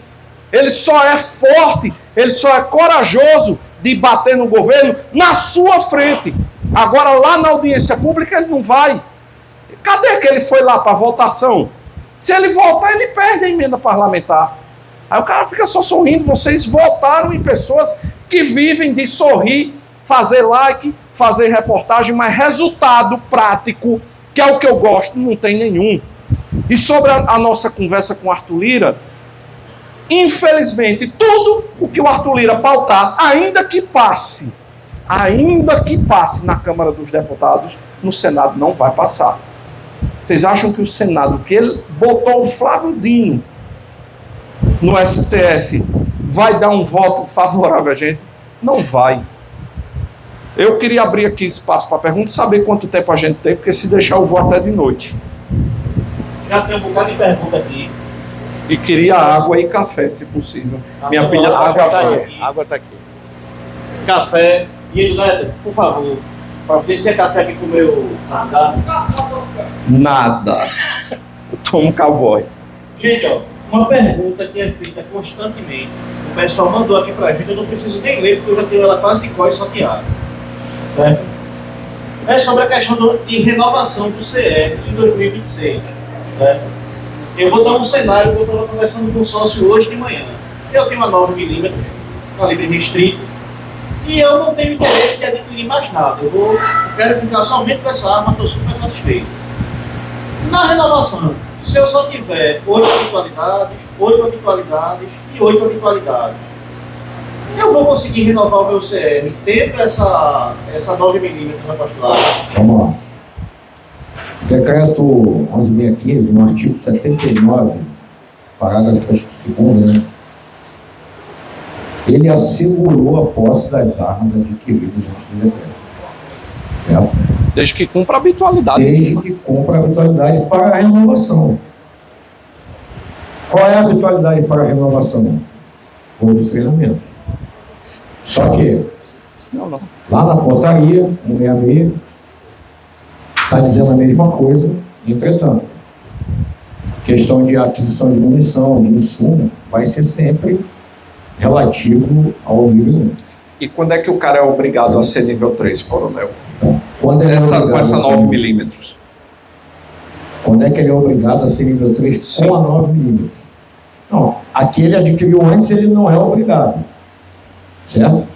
S2: Ele só é forte, ele só é corajoso de bater no governo na sua frente. Agora, lá na audiência pública, ele não vai. Cadê que ele foi lá para a votação? Se ele voltar, ele perde a emenda parlamentar. Aí o cara fica só sorrindo. Vocês votaram em pessoas que vivem de sorrir, fazer like, fazer reportagem, mas resultado prático, que é o que eu gosto, não tem nenhum. E sobre a nossa conversa com o Arthur Lira, infelizmente, tudo o que o Arthur Lira pautar, ainda que passe na Câmara dos Deputados, no Senado não vai passar. Vocês acham que o Senado, que ele botou o Flávio Dino no STF, vai dar um voto favorável a gente? Não vai. Eu queria abrir aqui espaço para pergunta, saber quanto tempo a gente tem, porque se deixar eu vou até de noite.
S1: Já tem um bocado de pergunta aqui.
S2: E queria água e café, se possível. Minha pilha está acabando.
S4: A água está aqui.
S1: Café. E aí, Léder, por favor, para ver se é café que comeu cardápio.
S2: Nada. Eu tomo cowboy.
S1: Gente, ó, uma pergunta que é feita constantemente. O pessoal mandou aqui pra gente, eu não preciso nem ler, porque eu já tenho ela quase de cor e salteada. Certo? É sobre a questão de renovação do CE em 2026. Certo? Eu vou dar um cenário que eu estava conversando com um sócio hoje de manhã. Eu tenho uma 9mm, calibre restrito, e eu não tenho interesse de adquirir mais nada. Eu quero ficar somente com essa arma, estou super satisfeito. Na renovação, se eu só tiver 8 habitualidades, 8 habitualidades e 8 habitualidades, eu vou conseguir renovar o meu CR tendo essa 9mm na postulada?
S3: Vamos lá. O decreto 11.615, no artigo 79, parágrafo 2º, né? Ele assegurou a posse das armas adquiridas antes do decreto. Certo?
S2: Desde que cumpra a habitualidade.
S3: Desde que cumpra a habitualidade para a renovação. Qual é a habitualidade para a renovação? Os treinamentos. Só que,
S2: Não.
S3: lá na portaria, 166, está dizendo a mesma coisa, entretanto, questão de aquisição de munição, de insumo, vai ser sempre relativo ao nível 1.
S2: E quando é que o cara é obrigado a ser nível 3, coronel?
S3: Então, quando ele é
S2: Com
S3: obrigado
S2: essa
S3: a ser
S2: 9 milímetros.
S3: Quando é que ele é obrigado a ser nível 3
S2: Sim.
S3: com a 9 milímetros? Não, aqui ele adquiriu antes, ele não é obrigado. Certo?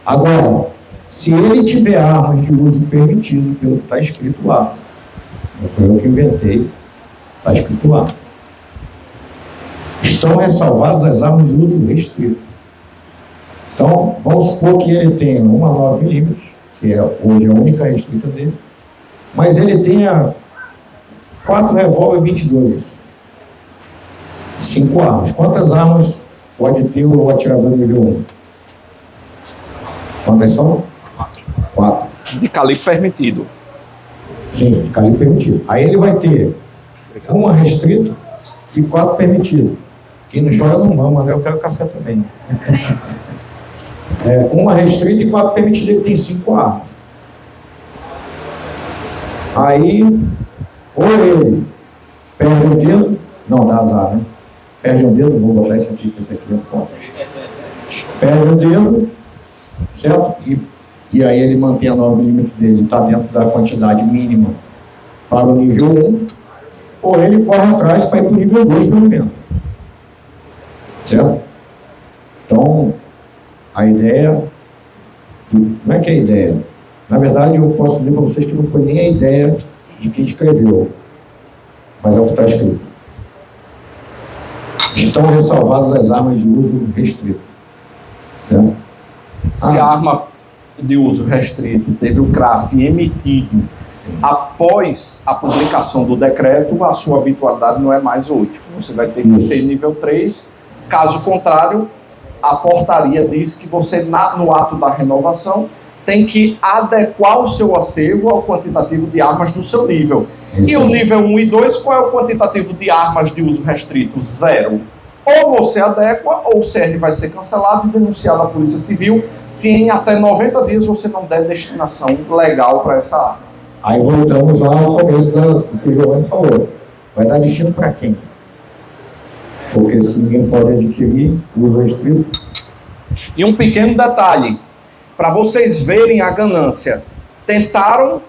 S3: Agora, se ele tiver armas de uso permitido, pelo que está escrito lá, não foi eu que inventei, está escrito lá, estão ressalvadas as armas de uso restrito. Então, vamos supor que ele tenha uma 9 milímetros, que é hoje a única restrita dele, mas ele tenha 4 revólver 22. 5 armas. Quantas armas pode ter o atirador nível 1? Quantas são? 4.
S2: De calibre permitido.
S3: Sim, de calibre permitido. Aí ele vai ter uma restrita e 4 permitido. Quem não chora não mama, né? Eu quero café também. Uma restrita e 4 permitido, ele tem 5 armas. Aí, ou ele perde o dedo, não, dá azar, né? Perde o dedo, vou botar esse aqui, porque esse aqui é foda. Perde o dedo, certo? E aí ele mantém a 9 milímetros dele, está dentro da quantidade mínima para o nível 1, ou ele corre atrás para ir para o nível 2, pelo menos. Certo? Então, a ideia, como é que é a ideia? Na verdade, eu posso dizer para vocês que não foi nem a ideia de quem escreveu, mas é o que está escrito. Estão ressalvadas as armas de uso restrito. Certo?
S2: Se a arma de uso restrito teve o CRAF emitido após a publicação do decreto, a sua habitualidade não é mais 8. Você vai ter que ser nível 3. Caso contrário, a portaria diz que você, no ato da renovação, tem que adequar o seu acervo ao quantitativo de armas do seu nível. E o nível 1 e 2, qual é o quantitativo de armas de uso restrito? 0. Ou você adequa, ou o CR vai ser cancelado e denunciado à Polícia Civil se em até 90 dias você não der destinação legal para essa arma.
S3: Aí voltamos lá ao começo do que o Giovanni falou. Vai dar destino para quem? Porque se ninguém pode adquirir, uso restrito.
S2: E um pequeno detalhe, para vocês verem a ganância. Tentaram,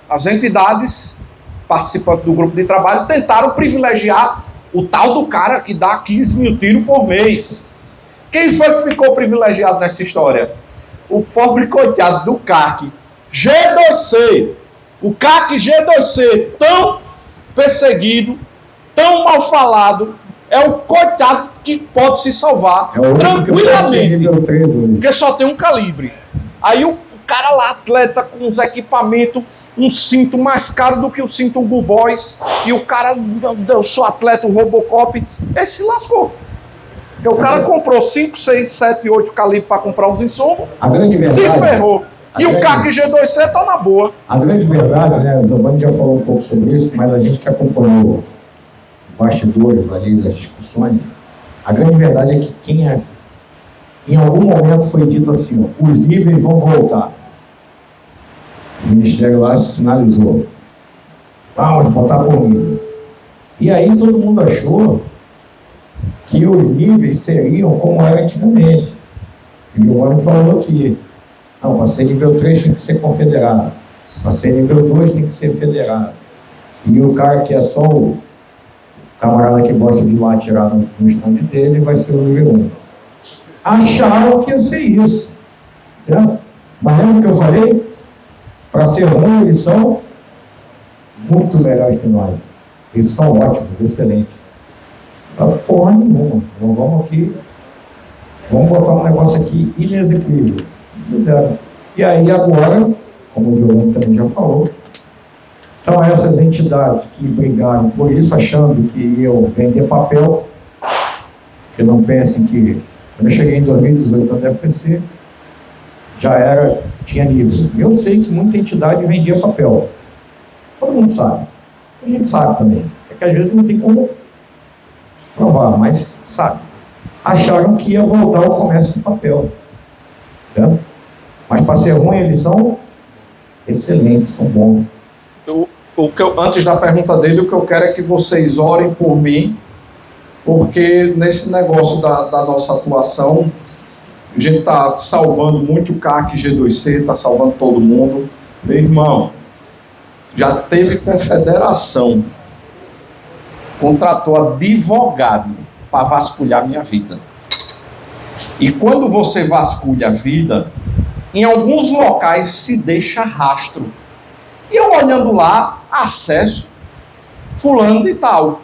S2: as entidades participantes do grupo de trabalho, tentaram privilegiar o tal do cara que dá 15 mil tiros por mês. Quem foi que ficou privilegiado nessa história? O pobre coitado do CAC G2C. O CAC G2C, tão perseguido, tão mal falado, é o coitado que pode se salvar tranquilamente, porque só tem um calibre. Aí o cara lá, atleta com uns equipamentos, um cinto mais caro do que o cinto Hugo Boss, e o cara, eu sou atleta, o Robocop, esse se lascou. Porque o cara comprou 5, 6, 7, 8 calibres para comprar os insumos, se ferrou. E o CAC G2C tá na boa.
S3: A grande verdade, né, o Giovanni já falou um pouco sobre isso, mas a gente que acompanhou bastidores ali das discussões, a grande verdade é que em algum momento foi dito assim, ó, os níveis vão voltar. O Ministério lá sinalizou, vamos botar por nível. E aí todo mundo achou que os níveis seriam como era antigamente. O Giovanni falou aqui, não, para ser nível 3 tem que ser confederado, para ser nível 2 tem que ser federado. E o cara que é só o camarada que gosta de ir lá atirar no stand dele vai ser o nível 1. Acharam que ia ser isso, certo? Mas lembra o que eu falei? Para ser ruim, eles são muito melhores que nós. Eles são ótimos, excelentes. Porra nenhuma. Então vamos aqui, vamos botar um negócio aqui inexequível. Fizeram. E aí agora, como o Giovanni também já falou, então essas entidades que brigaram por isso, achando que iam vender papel, que não pensem que... Quando eu cheguei em 2018 na DFPC, tinha nível. Eu sei que muita entidade vendia papel. Todo mundo sabe. A gente sabe também. É que às vezes não tem como provar, mas sabe. Acharam que ia voltar ao comércio de papel. Certo? Mas para ser ruim, eles são excelentes, são bons.
S2: Antes da pergunta dele, o que eu quero é que vocês orem por mim, porque nesse negócio da nossa atuação, a gente está salvando muito o CAC G2C, está salvando todo mundo. Meu irmão, já teve confederação, contratou advogado para vasculhar minha vida. E quando você vasculha a vida, em alguns locais se deixa rastro. E eu olhando lá, acesso, fulano de tal.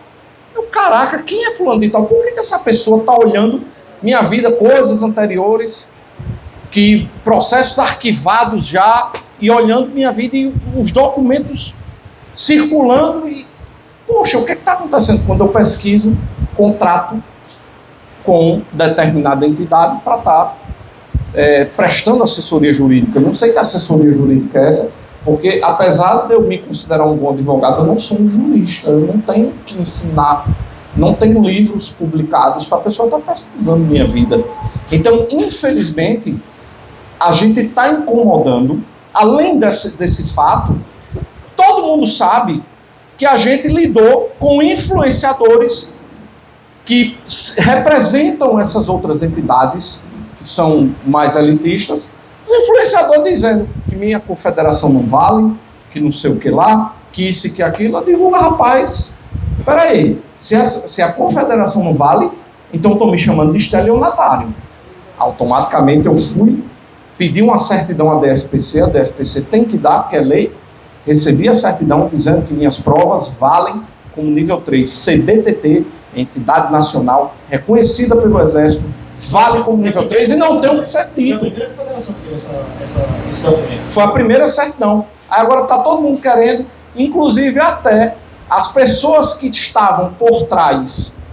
S2: Eu, caraca, quem é fulano de tal? Por que essa pessoa está olhando minha vida, coisas anteriores, que processos arquivados já, e olhando minha vida e os documentos circulando e, poxa, o que está acontecendo? Quando eu pesquiso, contrato com determinada entidade para estar prestando assessoria jurídica. Eu não sei que assessoria jurídica é essa, porque apesar de eu me considerar um bom advogado, eu não sou um jurista, eu não tenho que ensinar, não tenho livros publicados para a pessoa estar pesquisando minha vida. Então, infelizmente, a gente está incomodando, além desse fato, todo mundo sabe que a gente lidou com influenciadores que representam essas outras entidades, que são mais elitistas, o influenciador dizendo que minha confederação não vale, que não sei o que lá, que isso e que aquilo. Eu digo, rapaz, peraí, se a confederação não vale, então estão me chamando de estelionatário. Automaticamente eu fui, pedi uma certidão à DFPC, a DFPC tem que dar, porque é lei, recebi a certidão dizendo que minhas provas valem como nível 3, CBTT, entidade nacional, reconhecida pelo Exército, vale como nível 3 e não tem o que ser dito.
S1: Foi a primeira federação que teve esse documento.
S2: Foi a primeira certidão. Aí agora está todo mundo querendo, inclusive até as pessoas que estavam por trás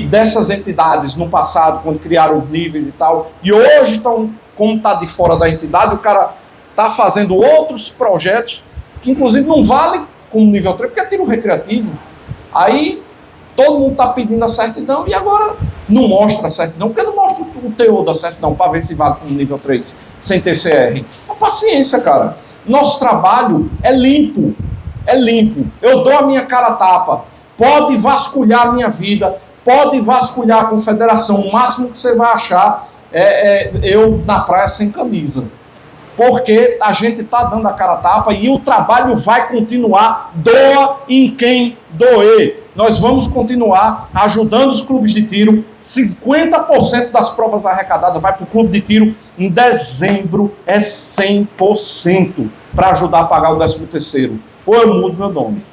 S2: dessas entidades no passado, quando criaram os níveis e tal, e hoje estão, como está de fora da entidade, o cara está fazendo outros projetos que inclusive não valem como nível 3, porque é tiro recreativo. Aí todo mundo está pedindo a certidão e agora não mostra a certidão. Por que não mostra o teor da certidão para ver se vale como nível 3, sem TCR? Paciência, cara. Nosso trabalho é limpo. É limpo. Eu dou a minha cara a tapa. Pode vasculhar a minha vida, pode vasculhar a confederação. O máximo que você vai achar é eu na praia sem camisa. Porque a gente está dando a cara a tapa e o trabalho vai continuar. Doa em quem doer. Nós vamos continuar ajudando os clubes de tiro. 50% das provas arrecadadas vai para o clube de tiro. Em dezembro é 100% para ajudar a pagar o 13º. Ou eu mudo meu nome.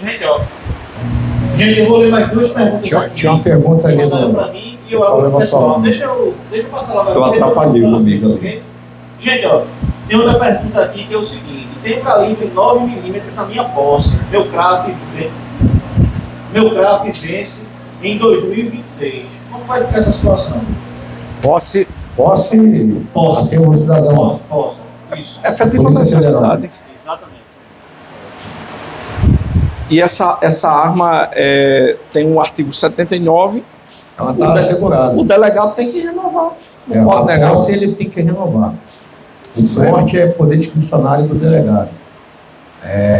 S1: Gente, ó. Gente, eu vou ler mais duas perguntas.
S3: Tinha uma pergunta ali
S1: para mim e o pessoal. Deixa eu passar logo.
S2: Eu atrapalhei o amigo.
S1: Gente, ó, tem outra pergunta aqui que é o seguinte: tem um calibre 9mm na minha posse. Meu CRAF vence em 2026. Como vai ficar essa situação?
S3: Posse assim o cidadão.
S1: Posse. Isso.
S2: Efetiva necessidade.
S1: Exatamente.
S2: E essa arma tem um artigo 79.
S3: Ela está assegurada.
S2: O delegado tem que renovar. Não pode negar.
S3: Se ele tem que renovar. O forte é poder discricionário do delegado.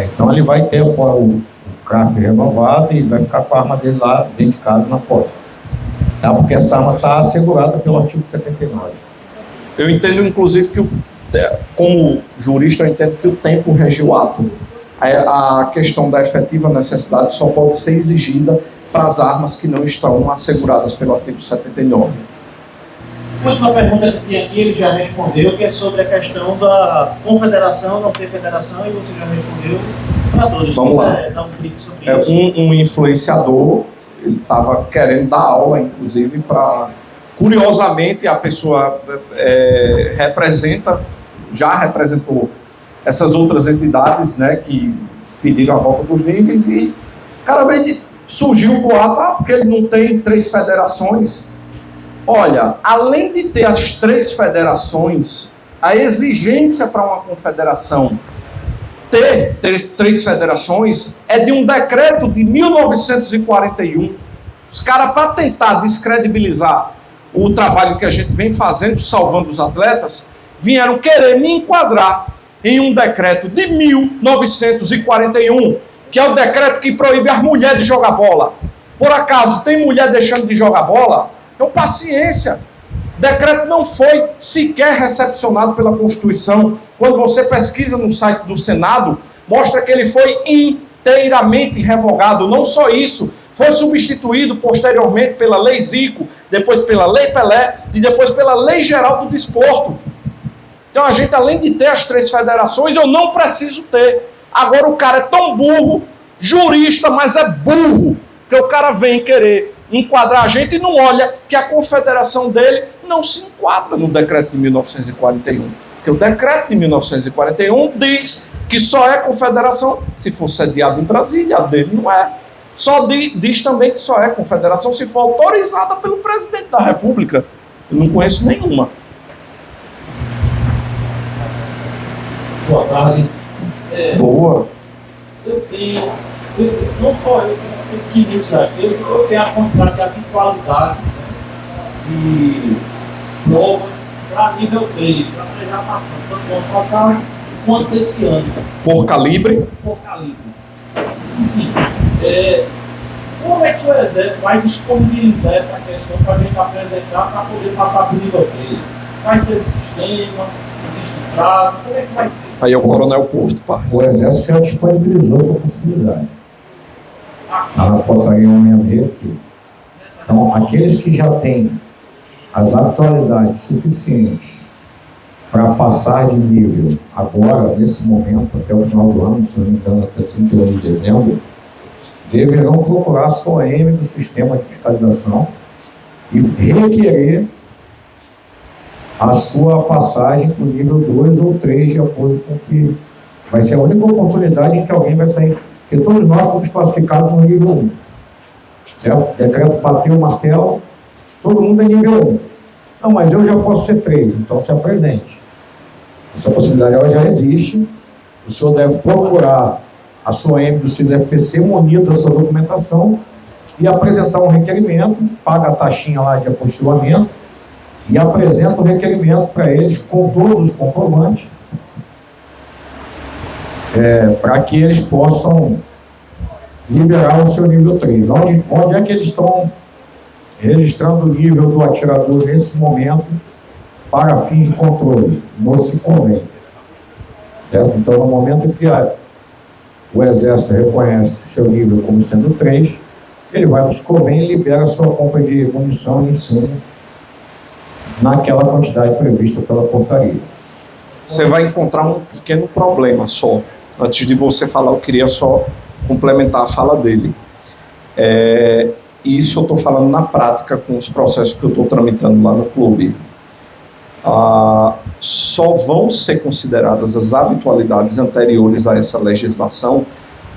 S3: Então ele vai ter o CRAF renovado e vai ficar com a arma dele lá dentro de casa na posse. Tá? Porque essa arma está assegurada pelo artigo 79.
S2: Eu entendo, inclusive, que como jurista, eu entendo que o tempo rege o ato. A questão da efetiva necessidade só pode ser exigida para as armas que não estão asseguradas pelo artigo 79.
S1: A última pergunta que tinha aqui, ele já respondeu, que é sobre a questão da confederação, não ter federação, e você já respondeu para todos.
S2: Vamos lá.
S1: Dar um clique sobre isso.
S2: Um influenciador, ele estava querendo dar aula, inclusive, para... Curiosamente, a pessoa já representou essas outras entidades, né, que pediram a volta dos níveis e, cada vez surgiu o boato, porque ele não tem 3 federações. Olha, além de ter as 3 federações, a exigência para uma confederação ter 3 federações é de um decreto de 1941. Os caras, para tentar descredibilizar o trabalho que a gente vem fazendo, salvando os atletas, vieram querer me enquadrar em um decreto de 1941, que é o decreto que proíbe as mulheres de jogar bola. Por acaso tem mulher deixando de jogar bola? Então, paciência. O decreto não foi sequer recepcionado pela Constituição. Quando você pesquisa no site do Senado, mostra que ele foi inteiramente revogado. Não só isso, foi substituído posteriormente pela Lei Zico, depois pela Lei Pelé e depois pela Lei Geral do Desporto. Então a gente, além de ter as 3 federações, eu não preciso ter. Agora o cara é tão burro, jurista, mas é burro, que o cara vem querer enquadrar a gente e não olha que a confederação dele não se enquadra no decreto de 1941. Porque o decreto de 1941 diz que só é confederação se for sediado em Brasília, a dele não é. Só diz também que só é confederação se for autorizada pelo presidente da República. Eu não conheço nenhuma.
S4: Boa tarde.
S2: Boa.
S4: Não só eu tenho muitos aqui, eu tenho a quantidade de qualidades, né, de provas para nível 3, para já passando, tanto no ano passado quanto esse ano.
S2: Por calibre?
S4: Por calibre. Enfim, como é que o Exército vai disponibilizar essa questão para a gente apresentar para poder passar para o nível 3? Vai ser do sistema, registrado, como é que vai ser?
S2: Aí é o coronel posto, parceiro.
S3: O Exército já disponibilizou essa possibilidade. Na portaria 166 aqui. Então, aqueles que já têm as atualidades suficientes para passar de nível agora, nesse momento, até o final do ano, se não me engano, até 31 de dezembro, deverão procurar a sua OM do sistema de fiscalização e requerer a sua passagem para o nível 2 ou 3, de acordo com que vai ser a única oportunidade em que alguém vai sair. Porque todos nós fomos classificados no nível 1. Certo? Decreto bateu o martelo, todo mundo é nível 1. Não, mas eu já posso ser 3, então se apresente. Essa possibilidade ela já existe. O senhor deve procurar a sua OM do CIS-FPC, munida da sua documentação e apresentar um requerimento, paga a taxinha lá de apostilamento e apresenta o requerimento para eles com todos os comprovantes, para que eles possam liberar o seu nível 3. Onde é que eles estão registrando o nível do atirador nesse momento para fins de controle? No SICOMVEM. Certo? Então, no momento em que o Exército reconhece seu nível como sendo 3, ele vai no SICOMVEM e libera a sua compra de munição e insumo naquela quantidade prevista pela portaria.
S2: Você vai encontrar um pequeno problema só. Antes de você falar, eu queria só complementar a fala dele. Isso eu estou falando na prática com os processos que eu estou tramitando lá no clube. Só vão ser consideradas as habitualidades anteriores a essa legislação,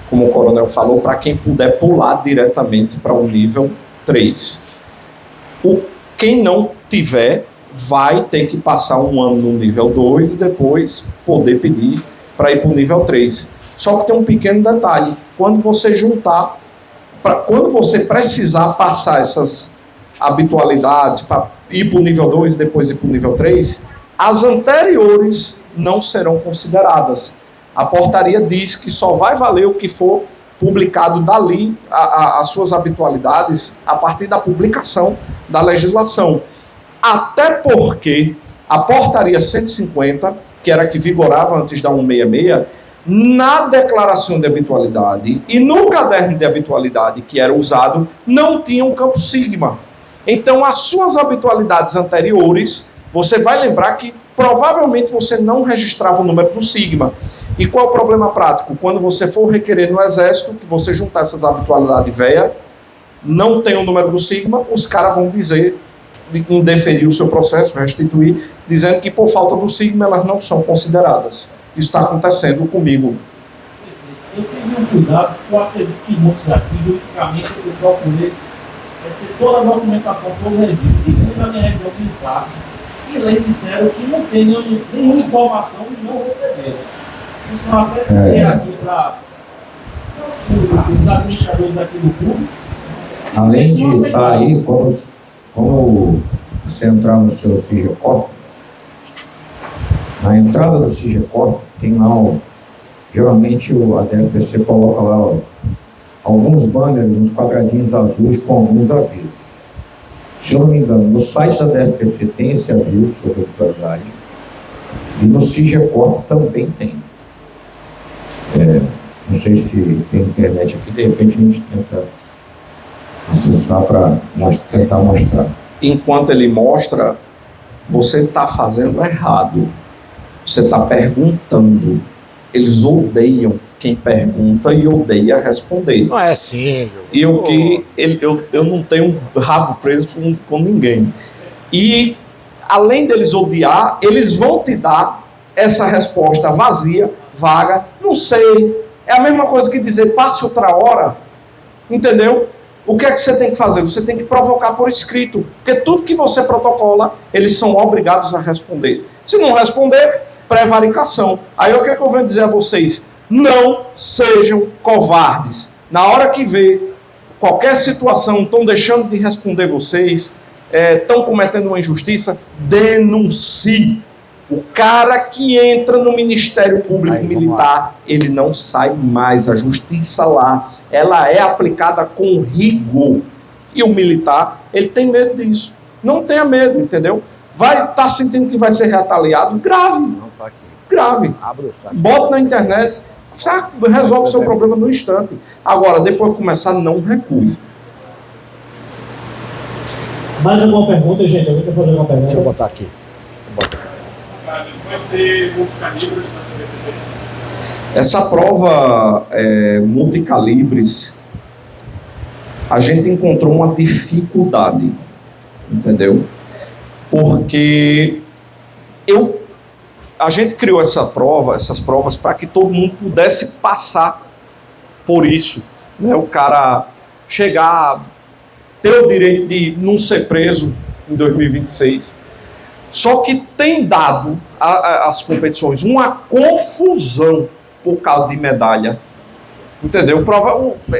S2: como o coronel falou, para quem puder pular diretamente para o nível 3. Quem não tiver, vai ter que passar um ano no nível 2 e depois poder pedir para ir para o nível 3. Só que tem um pequeno detalhe: quando você juntar, quando você precisar passar essas habitualidades para ir para o nível 2 e depois ir para o nível 3, as anteriores não serão consideradas. A portaria diz que só vai valer o que for publicado dali, as suas habitualidades, a partir da publicação da legislação. Até porque a portaria 150, que era a que vigorava antes da 166, na declaração de habitualidade e no caderno de habitualidade que era usado, não tinha um campo sigma. Então, as suas habitualidades anteriores, você vai lembrar que provavelmente você não registrava o número do sigma. E qual é o problema prático? Quando você for requerer no Exército, que você juntar essas habitualidades velhas, não tem o número do sigma, os caras vão dizer, indeferir o seu processo, restituir, dizendo que por falta do sigma elas não são consideradas. Isso está acontecendo comigo.
S4: Eu tenho um cuidado, porque eu acredito que muitos aqui, juridicamente, eu procurei ter toda a documentação, todo o registro, e fui na minha região militar, e eles disseram que não tem nenhuma informação e não receberam. Isso não aparece aqui para os administradores aqui do clube.
S3: Além de estar aí, como você entrar no seu CIGECOP, Na entrada do SIGECORP tem lá, geralmente a DFTC coloca lá alguns banners, uns quadradinhos azuis com alguns avisos. Se eu não me engano, no site da DFTC tem esse aviso sobre habitualidade e no SIGECORP também tem. Não sei se tem internet aqui, de repente a gente tenta acessar para tentar mostrar.
S2: Enquanto ele mostra, você está fazendo errado. Você está perguntando. Eles odeiam quem pergunta e odeia responder.
S5: Não é assim.
S2: E eu não tenho rabo preso com ninguém. E, além deles odiar, eles vão te dar essa resposta vazia, vaga, não sei. É a mesma coisa que dizer, passe outra hora. Entendeu? O que é que você tem que fazer? Você tem que provocar por escrito. Porque tudo que você protocola, eles são obrigados a responder. Se não responder, prevaricação. Aí o que é que eu venho dizer a vocês? Não sejam covardes. Na hora que vê qualquer situação, estão deixando de responder vocês, estão cometendo uma injustiça, denuncie. O cara que entra no Ministério Público Militar, ele não sai mais. A justiça lá, ela é aplicada com rigor. E o militar, ele tem medo disso. Não tenha medo, entendeu? Vai estar sentindo que vai ser retaliado, grave.
S5: Não tá aqui.
S2: Grave.
S5: Abre o site.
S2: Bota na internet. Você resolve o seu problema no instante. Agora, depois de começar, não recue.
S6: Mais alguma pergunta, gente? Alguém quer fazer alguma pergunta?
S5: Deixa eu botar aqui.
S7: Vai ter multicalibres na CBTP?
S2: Essa prova multicalibres, a gente encontrou uma dificuldade, entendeu? Porque a gente criou essas provas para que todo mundo pudesse passar por isso, né? O cara chegar, ter o direito de não ser preso em 2026. Só que tem dado às competições uma confusão por causa de medalha. Entendeu?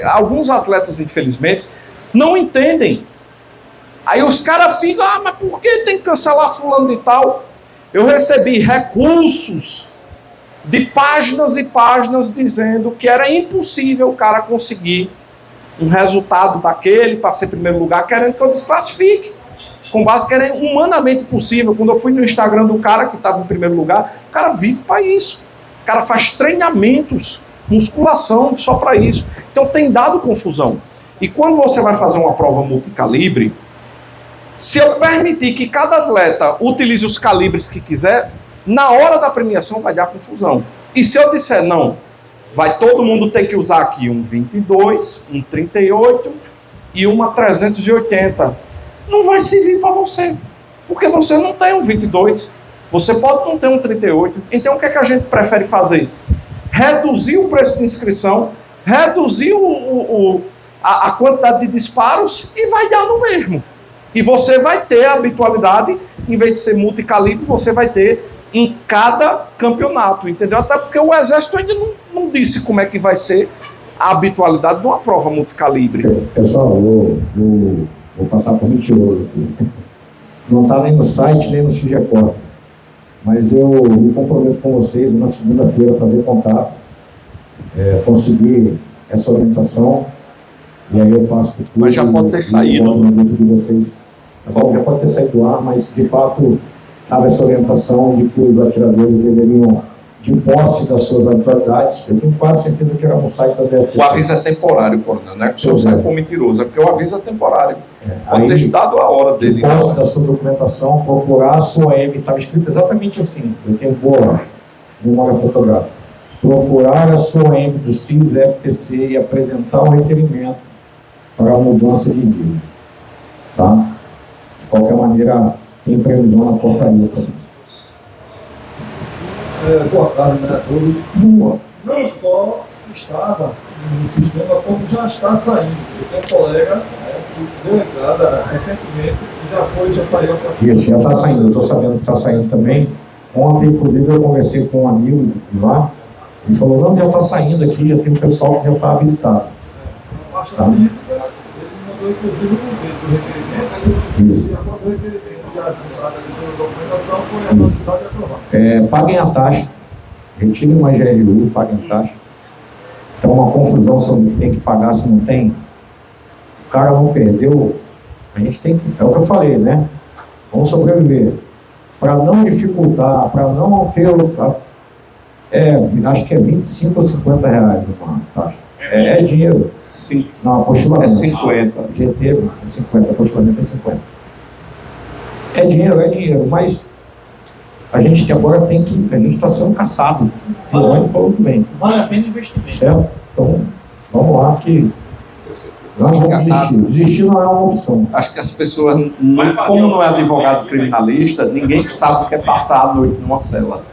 S2: Alguns atletas, infelizmente, não entendem. Aí os caras ficam, mas por que tem que cancelar fulano de tal? Eu recebi recursos de páginas e páginas dizendo que era impossível o cara conseguir um resultado daquele para ser primeiro lugar, querendo que eu desclassifique. Com base que era humanamente possível. Quando eu fui no Instagram do cara que estava em primeiro lugar, o cara vive para isso. O cara faz treinamentos, musculação só para isso. Então tem dado confusão. E quando você vai fazer uma prova multicalibre, se eu permitir que cada atleta utilize os calibres que quiser, na hora da premiação vai dar confusão. E se eu disser não, vai todo mundo ter que usar aqui um 22, um 38 e uma 380. Não vai servir para você, porque você não tem um 22, você pode não ter um 38. Então o que é que a gente prefere fazer? Reduzir o preço de inscrição, reduzir a quantidade de disparos e vai dar no mesmo. E você vai ter a habitualidade, em vez de ser multicalibre, você vai ter em cada campeonato, entendeu? Até porque o Exército ainda não disse como é que vai ser a habitualidade de uma prova multicalibre.
S3: Pessoal, vou passar por mentiroso aqui. Não está nem no site, nem no SIGECORP. Mas eu me comprometo com vocês na segunda-feira a fazer contato, conseguir essa orientação, e aí eu passo por tudo.
S2: Mas já pode ter saído.
S3: No grupo de vocês. Já pode ter saído do ar, mas de fato estava essa orientação de que os atiradores deveriam, de posse das suas autoridades, eu tenho quase certeza que era no site da DFTC.
S2: O aviso é temporário, coronel, não é que o senhor sai como mentiroso, é porque o aviso é temporário. Pode ter
S3: Aí,
S2: dado a hora dele.
S3: de posse da sua documentação, procurar a sua M, estava escrito exatamente assim, eu tenho boa memória fotográfica. Procurar a sua M do CIS-FPC e apresentar o requerimento para a mudança de nível. Tá? De qualquer maneira, tem previsão na portaria também.
S8: Boa tarde, né, a todos. Não só estava no sistema, como já está saindo. Eu tenho um colega que deu entrada recentemente e já saiu para
S3: Isso, já está saindo, eu estou sabendo que está saindo também. Ontem, inclusive, eu conversei com um amigo de lá, ele falou, não, já está saindo aqui, já tem um pessoal que já está habilitado.
S8: Bastante isso, ele não mandou inclusive o modelo do requerimento, aí eu
S3: Isso.
S8: a conta do requerimento de ajuda da documentação foi analisada e aprovada.
S3: Paguem a taxa, retirem uma GLU, paguem a taxa. Então, uma confusão sobre se tem que pagar, se não tem. O cara não perdeu, a gente tem que, é o que eu falei, né? Vamos sobreviver. Para não dificultar, para não ter acho que é 25 ou 50 reais uma taxa. É dinheiro.
S2: Sim,
S3: Não, apostilamento.
S2: é 50.
S3: GT é 50, apostilamento é 50. É dinheiro, mas a gente agora a gente está sendo caçado. O Giovanni falou muito bem,
S4: Vale a pena o investimento.
S3: certo? Então, vamos lá que não vamos desistir. Desistir não é uma opção.
S2: Acho que as pessoas, como não é advogado criminalista, ninguém sabe o que é passar a noite numa cela.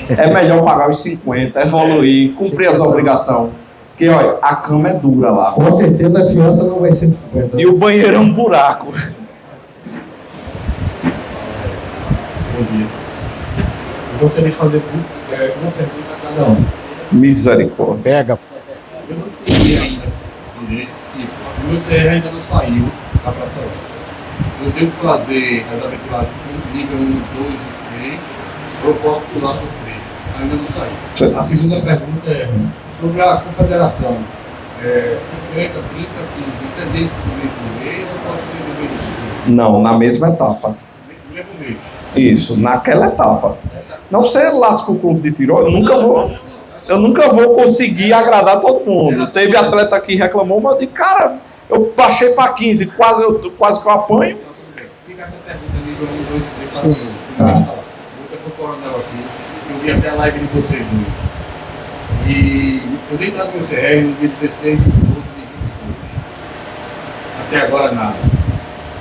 S2: É melhor pagar os 50, evoluir, cumprir as obrigações. Porque, olha, a cama é dura lá.
S3: Com certeza a fiança não vai ser 50.
S2: E o banheiro é um buraco.
S5: Bom dia. Eu gostaria de fazer uma pergunta a cada um.
S2: Misericórdia.
S3: Pega.
S5: Eu não entendi ainda direito que o meu CR ainda não saiu da Praça Oeste. Eu devo fazer as aventuras com nível 1, 2 e 3, ou eu posso pular para o 3. Ainda não saiu. A segunda pergunta é sobre a confederação. 50, 30, 15, isso é dentro do mesmo meio ou pode ser do mesmo meio?
S2: Não, na mesma etapa.
S5: Do mesmo meio.
S2: Isso, naquela etapa. Não, você lasca o clube de tiro, eu nunca vou conseguir agradar todo mundo. Teve atleta que reclamou, mas eu disse, cara, eu baixei para 15, quase que eu apanho.
S5: Fica essa pergunta nível 1, 2 e 3 para o meu. Eu estou falando dela aqui, eu vi até a live de vocês dois. E eu dei entrada no meu CR no dia 16 de 12 de 22. Até agora nada.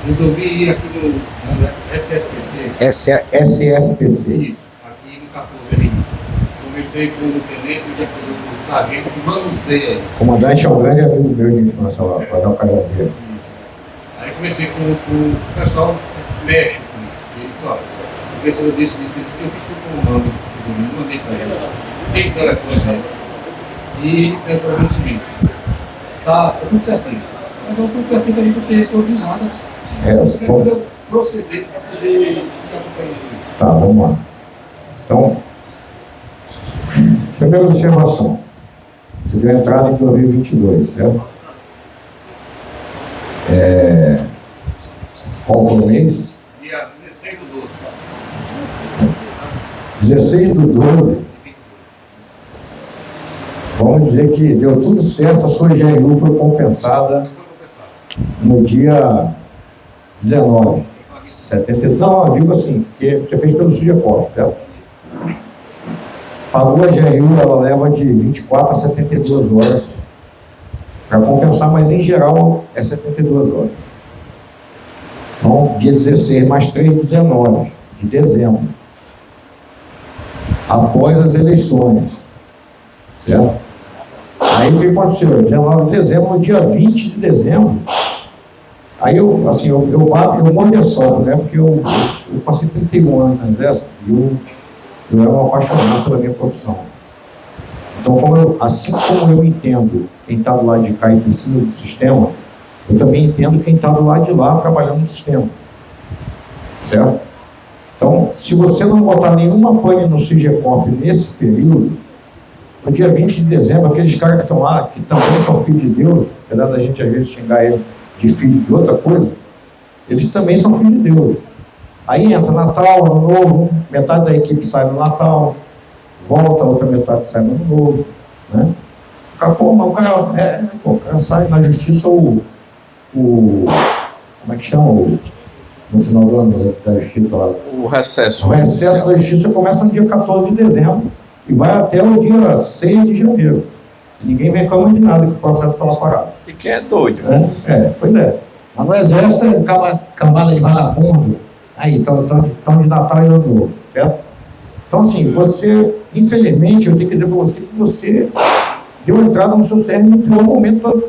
S5: Resolvi ir aqui no SSPC.
S3: SFPC.
S5: Isso, aqui no 14 ali. Conversei com o tenente, já com o sargento, que manuseia aí.
S3: Comandante é um grande amigo meu de infância lá, vai dar o cagazeiro.
S5: Aí comecei com o pessoal que mexe com isso. E ele disse, olha, o professor disse, eu fiz tudo com o mando do figurino, mandei para ele. Tem o telefone dele. E disseram para mim o seguinte, tá tudo certinho. Mas não tudo certinho que a gente não tem retorno de nada.
S3: Bom,
S5: Eu proceder para poder ir acompanhando.
S3: tá, vamos lá. Então, primeira observação. Você deu entrada em 2022, certo? Qual foi o mês?
S5: Dia 16 do 12.
S3: 16 do 12. Vamos dizer que deu tudo certo, a sua GLU foi compensada no dia 19. 72. Não, eu digo assim, porque você fez pelo CIGECOP, certo? Pagou a GLU, ela leva de 24 a 72 horas para compensar, mas em geral é 72 horas. Então, dia 16 mais 3, 19 de dezembro. Após as eleições, certo? Aí o que aconteceu? 19 de dezembro, no dia 20 de dezembro, aí eu morro de assalto, né? Porque eu passei 31 anos no exército e eu era um apaixonado pela minha profissão. Então, assim como eu entendo quem está do lado de cá e precisa do sistema, eu também entendo quem está do lado de lá trabalhando no sistema. Certo? Então, se você não botar nenhuma pane no CIGECOP nesse período, no dia 20 de dezembro, aqueles caras que estão lá, que também são filhos de Deus, apesar da gente às vezes xingar ele de filho de outra coisa, eles também são filhos de Deus. Aí entra Natal, Ano Novo, metade da equipe sai no Natal, volta, a outra metade sai no Ano Novo, né? O cara sai na justiça como é que chama? No final do ano da justiça lá.
S2: O recesso.
S3: O recesso da justiça começa no dia 14 de dezembro e vai até o dia 6 de janeiro. E ninguém reclama de nada que o processo está lá parado.
S2: E quem é doido, né?
S3: Pois é. Mas no exército é cambada de vagabundo. Aí, estão de Natal e Ano Novo, certo? Então, assim, você, infelizmente, eu tenho que dizer para você que você deu entrada no seu CR no pior momento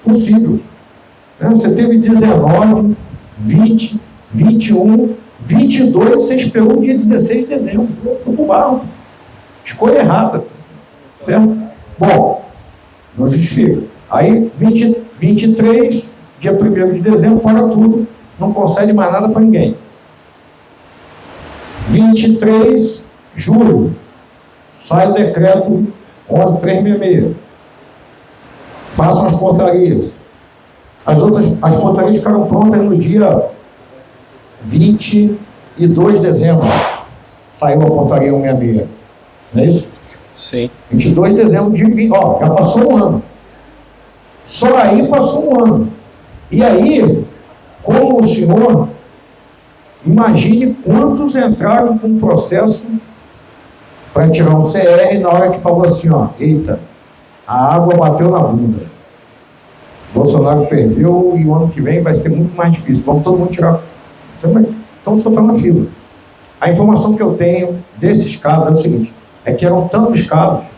S3: possível. Você teve 19, 20, 21, 22, você esperou o dia 16 de dezembro. Foi pro barro. Escolha errada. Certo? Bom, não justifica. Aí, 23, dia 1º de dezembro, para tudo, não concede mais nada para ninguém. 23, julho, sai o decreto 11.366. Façam as portarias. As portarias ficaram prontas no dia 22 de dezembro. Saiu a portaria 166. Não é isso?
S2: Sim.
S3: 22 de dezembro de 20. Ó, já passou um ano. Só aí passou um ano. E aí, como o senhor, imagine quantos entraram com o processo para tirar um CR na hora que falou assim, ó, eita, a água bateu na bunda. Bolsonaro perdeu e o ano que vem vai ser muito mais difícil. Vamos todo mundo tirar. Então você está na fila. A informação que eu tenho desses casos é o seguinte, é que eram tantos casos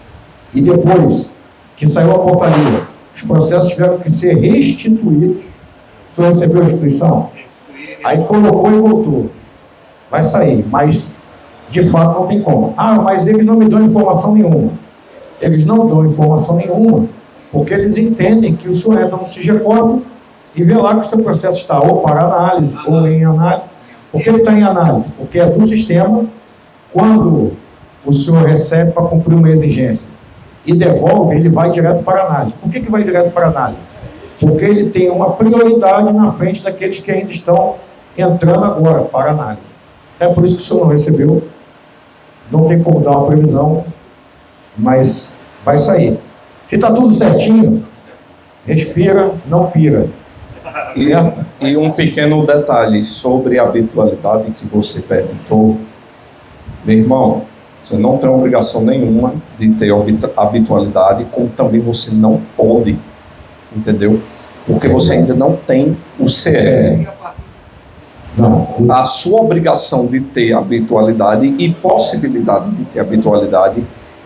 S3: e depois que saiu a portaria, os processos tiveram que ser restituídos. O senhor recebeu a restituição? Aí colocou e voltou. Vai sair, mas de fato não tem como. Ah, mas eles não me dão informação nenhuma. Eles não dão informação nenhuma porque eles entendem que o senhor entra no SIGECORP e vê lá que o seu processo está ou para análise ou em análise. Por que ele está em análise? Porque é do sistema, quando o senhor recebe para cumprir uma exigência e devolve, ele vai direto para análise. Por que vai direto para análise? Porque ele tem uma prioridade na frente daqueles que ainda estão entrando agora para análise. É por isso que o senhor não recebeu, não tem como dar uma previsão, mas vai sair. Se está tudo certinho, respira, não pira. Certo?
S2: E um pequeno detalhe sobre a habitualidade que você perguntou. Meu irmão, você não tem obrigação nenhuma de ter habitualidade, como também você não pode, entendeu? Porque você ainda não tem o CR.
S3: Não.
S2: A sua obrigação de ter habitualidade e possibilidade de ter habitualidade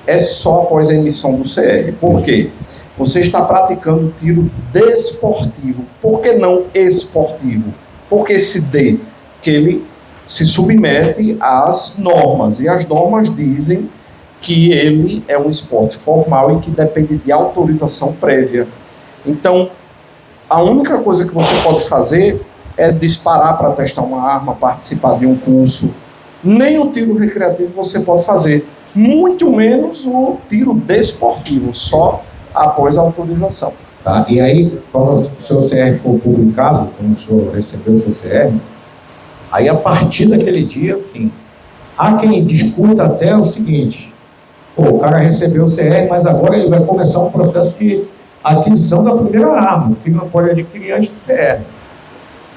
S2: é só após a emissão do CR. Por quê? Você está praticando tiro desportivo. Por que não esportivo? Porque esse D, que ele se submete às normas. E as normas dizem que ele é um esporte formal e que depende de autorização prévia. Então, a única coisa que você pode fazer é disparar para testar uma arma, participar de um curso. Nem o tiro recreativo você pode fazer. Muito menos o tiro desportivo, só após a autorização.
S3: Tá? E aí, quando o seu CR for publicado, quando o senhor recebeu o seu CR, aí a partir daquele dia, sim, há quem discuta até o seguinte, pô, o cara recebeu o CR, mas agora ele vai começar um processo de aquisição da primeira arma, que não pode adquirir antes do CR.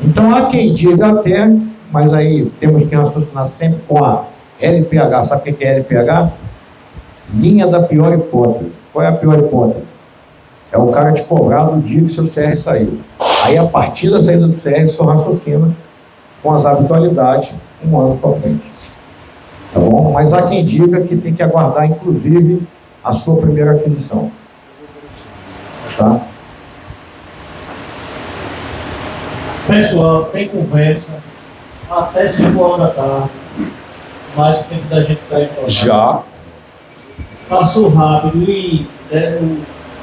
S3: Então há quem diga até, mas aí temos que raciocinar sempre com a LPH. Sabe o que é LPH? Linha da pior hipótese. Qual é a pior hipótese? É o cara te cobrar no dia que seu CR saiu. Aí, a partir da saída do CR, o senhor raciocina com as habitualidades um ano para frente. Tá bom? Mas há quem diga que tem que aguardar, inclusive, a sua primeira aquisição. Tá?
S6: Pessoal, tem conversa até 5 horas da tarde, mas o tempo da gente está estourado.
S2: Já.
S6: Passou rápido e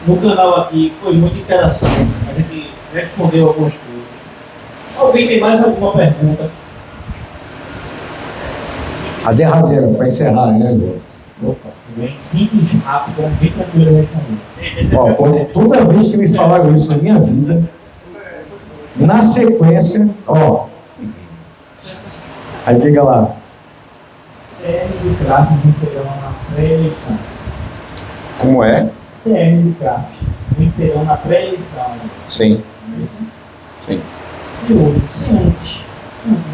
S6: no canal aqui foi muita interação. A gente respondeu algumas coisas. Alguém tem mais alguma pergunta?
S3: A derradeira, para encerrar, né, João?
S6: Opa, bem simples, rápido, bem tranquilo responder.
S3: Ó, toda vez que me falaram isso na minha vida, na sequência, ó, aí diga lá.
S6: CRs e CRAF vencerão na pré-eleição.
S2: Como é?
S6: CRs e CRAF vencerão na pré-eleição.
S2: Sim.
S6: Não é isso?
S2: Sim.
S6: Se hoje, se antes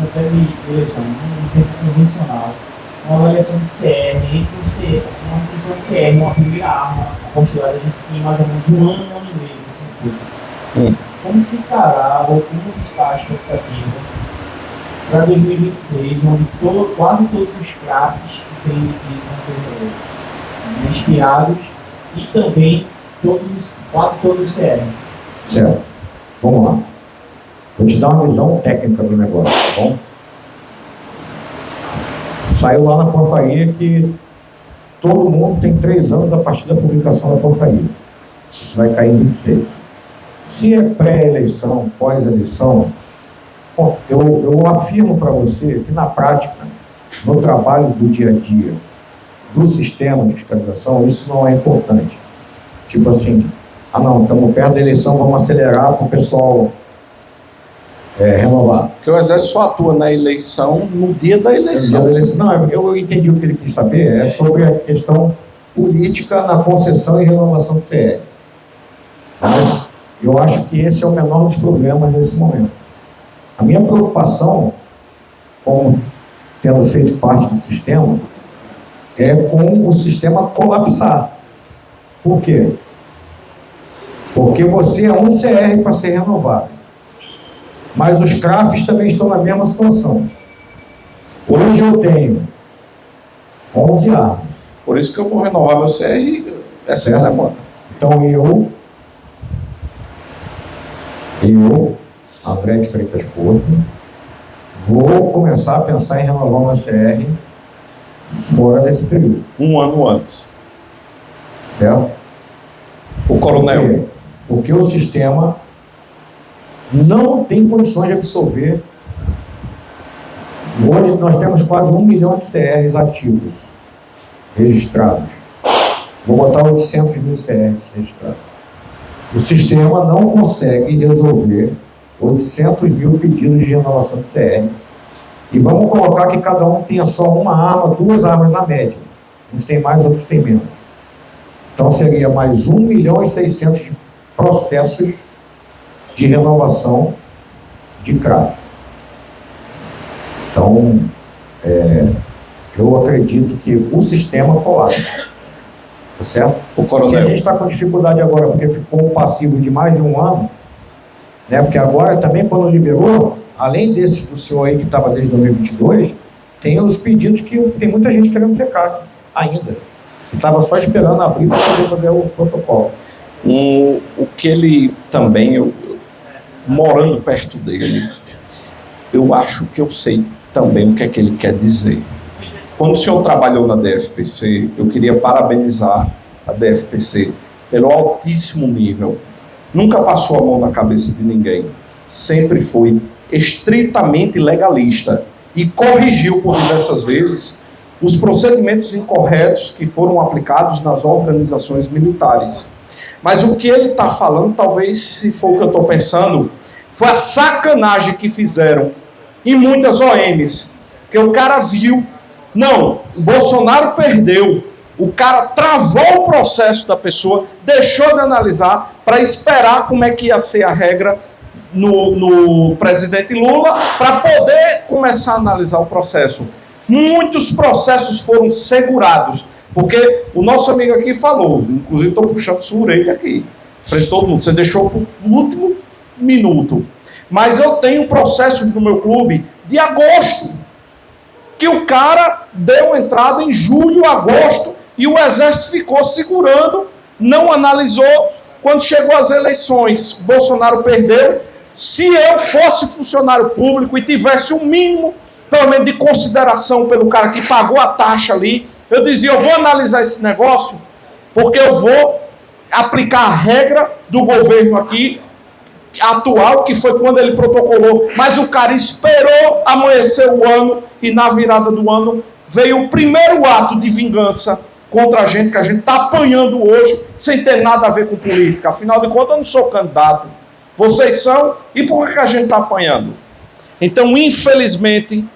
S6: até de eleição, no tempo convencional, uma avaliação de CR, uma aquisição de CR, uma primeira arma, apostolada, a gente tem mais ou menos um ano e meio de circuito. Como ficará, ou como está a expectativa para 2026, onde quase todos os CRAFs que tem que vão ser inspirados e também quase todos os CR.
S3: Certo. Vamos lá. Vou te dar uma visão técnica do negócio, tá bom? Saiu lá na portaria que todo mundo tem 3 anos a partir da publicação da portaria. Isso vai cair em 26. Se é pré-eleição, pós-eleição, eu afirmo para você que, na prática, no trabalho do dia a dia, do sistema de fiscalização, isso não é importante. Tipo assim, não, estamos perto da eleição, vamos acelerar para o pessoal renovar.
S2: Porque o Exército só atua na eleição no dia da eleição.
S3: Não, eu entendi o que ele quis saber, é sobre a questão política na concessão e renovação do CR. Mas eu acho que esse é o menor dos problemas nesse momento. A minha preocupação, como tendo feito parte do sistema, é com o sistema colapsar. Por quê? Porque você é um CR para ser renovado. Mas os CRAFs também estão na mesma situação. Hoje eu tenho 11 armas.
S2: Por isso que eu vou renovar meu CR essa semana.
S3: Então André de Freitas Porto, vou começar a pensar em renovar meu CR fora desse período.
S2: Um ano antes.
S3: Certo?
S2: O coronel.
S3: Porque o sistema não tem condições de absorver. Hoje nós temos quase 1 milhão de CRs ativos, registrados. Vou botar 800 mil CRs registrados. O sistema não consegue resolver 800 mil pedidos de renovação de CR. E vamos colocar que cada um tenha só uma arma, 2 armas na média. Uns têm mais, outros têm menos. Então seria mais 1 milhão e 600 processos de renovação de CRAF. Então, eu acredito que o sistema colapsa. Tá certo? Se a gente está com dificuldade agora, porque ficou um passivo de mais de um ano, né? Porque agora também, quando liberou, além desse do senhor aí que estava desde 2022, tem os pedidos que tem muita gente querendo secar ainda, que estava só esperando abrir para poder fazer o protocolo.
S2: O que ele também, eu, morando perto dele, eu acho que eu sei também o que é que ele quer dizer. Quando o senhor trabalhou na DFPC, eu queria parabenizar a DFPC pelo altíssimo nível. Nunca passou a mão na cabeça de ninguém. Sempre foi estritamente legalista e corrigiu por diversas vezes os procedimentos incorretos que foram aplicados nas organizações militares. Mas o que ele está falando, talvez, se for o que eu estou pensando, foi a sacanagem que fizeram em muitas OMs. Porque o cara viu, não, o Bolsonaro perdeu, o cara travou o processo da pessoa, deixou de analisar para esperar como é que ia ser a regra no presidente Lula para poder começar a analisar o processo. Muitos processos foram segurados, porque o nosso amigo aqui falou, inclusive estou puxando sua orelha aqui, frente a todo mundo, você deixou para o último minuto. Mas eu tenho processos no meu clube de agosto, que o cara deu entrada em julho, agosto, e o Exército ficou segurando, não analisou. Quando chegou as eleições, Bolsonaro perdeu. Se eu fosse funcionário público e tivesse um mínimo, pelo menos de consideração pelo cara que pagou a taxa ali, eu dizia, eu vou analisar esse negócio, porque eu vou aplicar a regra do governo aqui, atual, que foi quando ele protocolou, mas o cara esperou amanhecer o ano e na virada do ano veio o primeiro ato de vingança contra a gente, que a gente está apanhando hoje, sem ter nada a ver com política. Afinal de contas, eu não sou candidato. Vocês são, e por que a gente está apanhando? Então, infelizmente,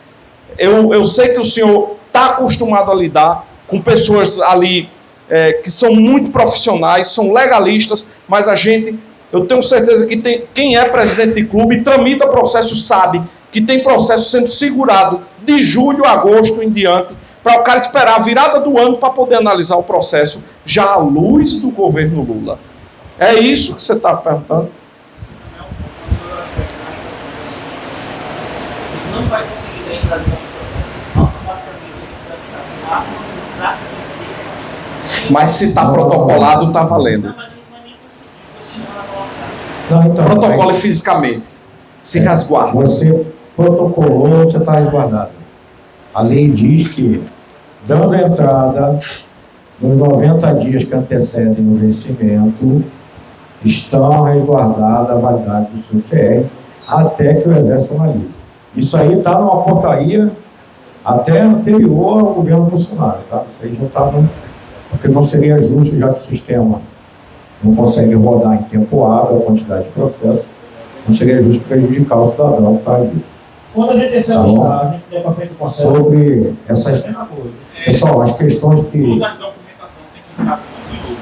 S2: eu sei que o senhor está acostumado a lidar com pessoas ali que são muito profissionais, são legalistas, mas eu tenho certeza que quem é presidente de clube e tramita processo sabe que tem processo sendo segurado de julho a agosto em diante, para o cara esperar a virada do ano para poder analisar o processo, já à luz do governo Lula. É isso que você está perguntando?
S6: Não vai conseguir dar entrada no processo, automaticamente ele vai ficar com tráfico em si.
S2: Mas se está protocolado, está valendo.
S6: Não, mas ele não vai nem conseguir, você não vai avançar.
S3: Não, então,
S2: Protocole fisicamente. Se resguarda.
S3: Você protocolou, você está resguardado. A lei diz que, dando entrada nos 90 dias que antecedem o vencimento, estão resguardadas a validade do seu CR até que o Exército analise. Isso aí está numa portaria até anterior ao governo Bolsonaro, tá? Isso aí já está, porque não seria justo, já que o sistema não consegue rodar em tempo hábil a quantidade de processo, não seria justo prejudicar o cidadão por causa disso.
S6: Quando a gente recebe o Estado, a gente leva feito o processo.
S3: Sobre essas... Pessoal, as questões que...
S7: Toda a documentação tem que estar tudo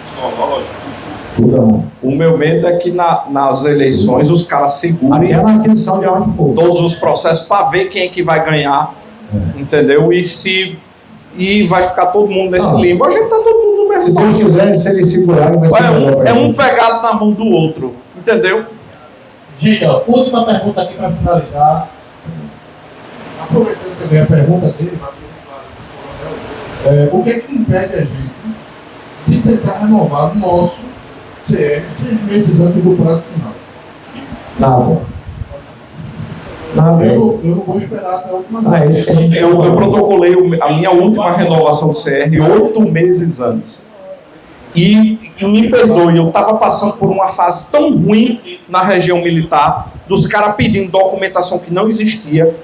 S7: psicológico.
S3: Tudo não.
S2: O meu medo é que nas eleições os caras segurem
S3: Até na aquisição de arma de fogo.
S2: todos os processos para ver quem é que vai ganhar, entendeu? E vai ficar todo mundo nesse limbo. A gente tá todo mundo no mesmo
S3: Se Deus
S2: barco.
S3: quiser, se eles segurarem, vai ser melhor pra
S2: É um
S3: gente.
S2: pegado na mão do outro, entendeu?
S6: Gente, ó, última pergunta aqui para finalizar.
S9: Aproveitando também a pergunta dele, o que é que impede a gente de tentar renovar o nosso CR 6 meses antes do prazo final?
S3: Nada. Nada.
S9: Eu não vou esperar até a última
S3: Ah,
S9: data.
S3: esse a gente-
S2: Eu protocolei a minha última renovação do CR 8 meses antes. E me perdoe, eu estava passando por uma fase tão ruim na região militar, dos caras pedindo documentação que não existia,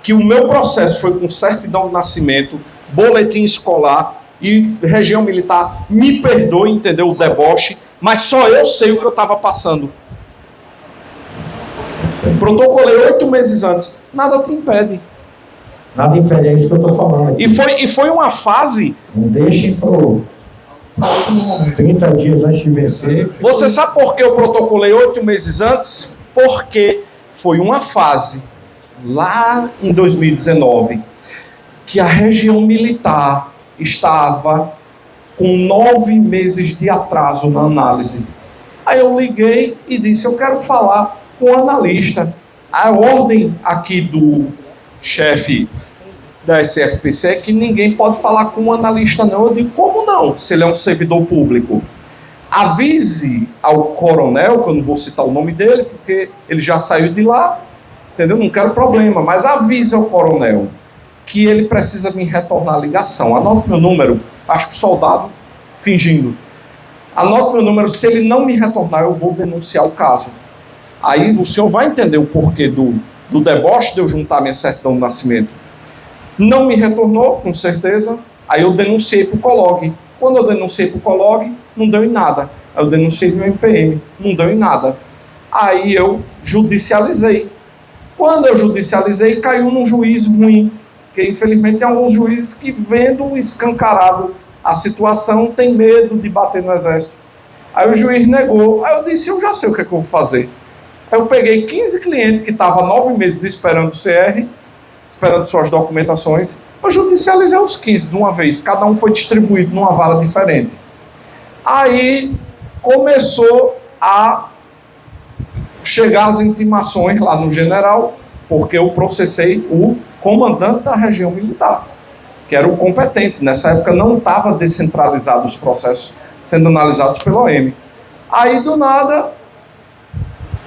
S2: que o meu processo foi com certidão de nascimento, boletim escolar e região militar. Me perdoe, entendeu, o deboche, mas só eu sei o que eu estava passando. Protocolei 8 meses antes. Nada te impede.
S3: Nada impede, é isso que eu estou falando aqui.
S2: E foi uma fase.
S3: Não deixem pro 30 dias antes de vencer.
S2: Você sabe por que eu protocolei 8 meses antes? Porque foi uma fase, lá em 2019, que a região militar estava com 9 meses de atraso na análise. Aí eu liguei e disse, eu quero falar com o analista. A ordem aqui do chefe da SFPC é que ninguém pode falar com o analista não. Eu digo, como não? Se ele é um servidor público. Avise ao coronel, que eu não vou citar o nome dele, porque ele já saiu de lá, entendeu? Não quero problema, mas avise ao coronel que ele precisa me retornar a ligação. Anote meu número, acho que o soldado fingindo. Anote meu número, se ele não me retornar, eu vou denunciar o caso. Aí o senhor vai entender o porquê do deboche de eu juntar minha certidão de nascimento. Não me retornou, com certeza. Aí eu denunciei para o COLOG. Quando eu denunciei para o COLOG, não deu em nada. Aí eu denunciei no MPM, não deu em nada. Aí eu judicializei. Quando eu judicializei, caiu num juiz ruim. Porque, infelizmente, tem alguns juízes que, vendo escancarado a situação, tem medo de bater no exército. Aí o juiz negou. Aí eu disse, eu já sei o que é que eu vou fazer. Aí eu peguei 15 clientes que estavam 9 meses esperando o CR, esperando suas documentações. Eu judicializei os 15 de uma vez. Cada um foi distribuído numa vara diferente. Aí começou a chegar as intimações lá no general, porque eu processei o comandante da região militar, que era o competente. Nessa época não estava descentralizado os processos sendo analisados pela OM. Aí, do nada,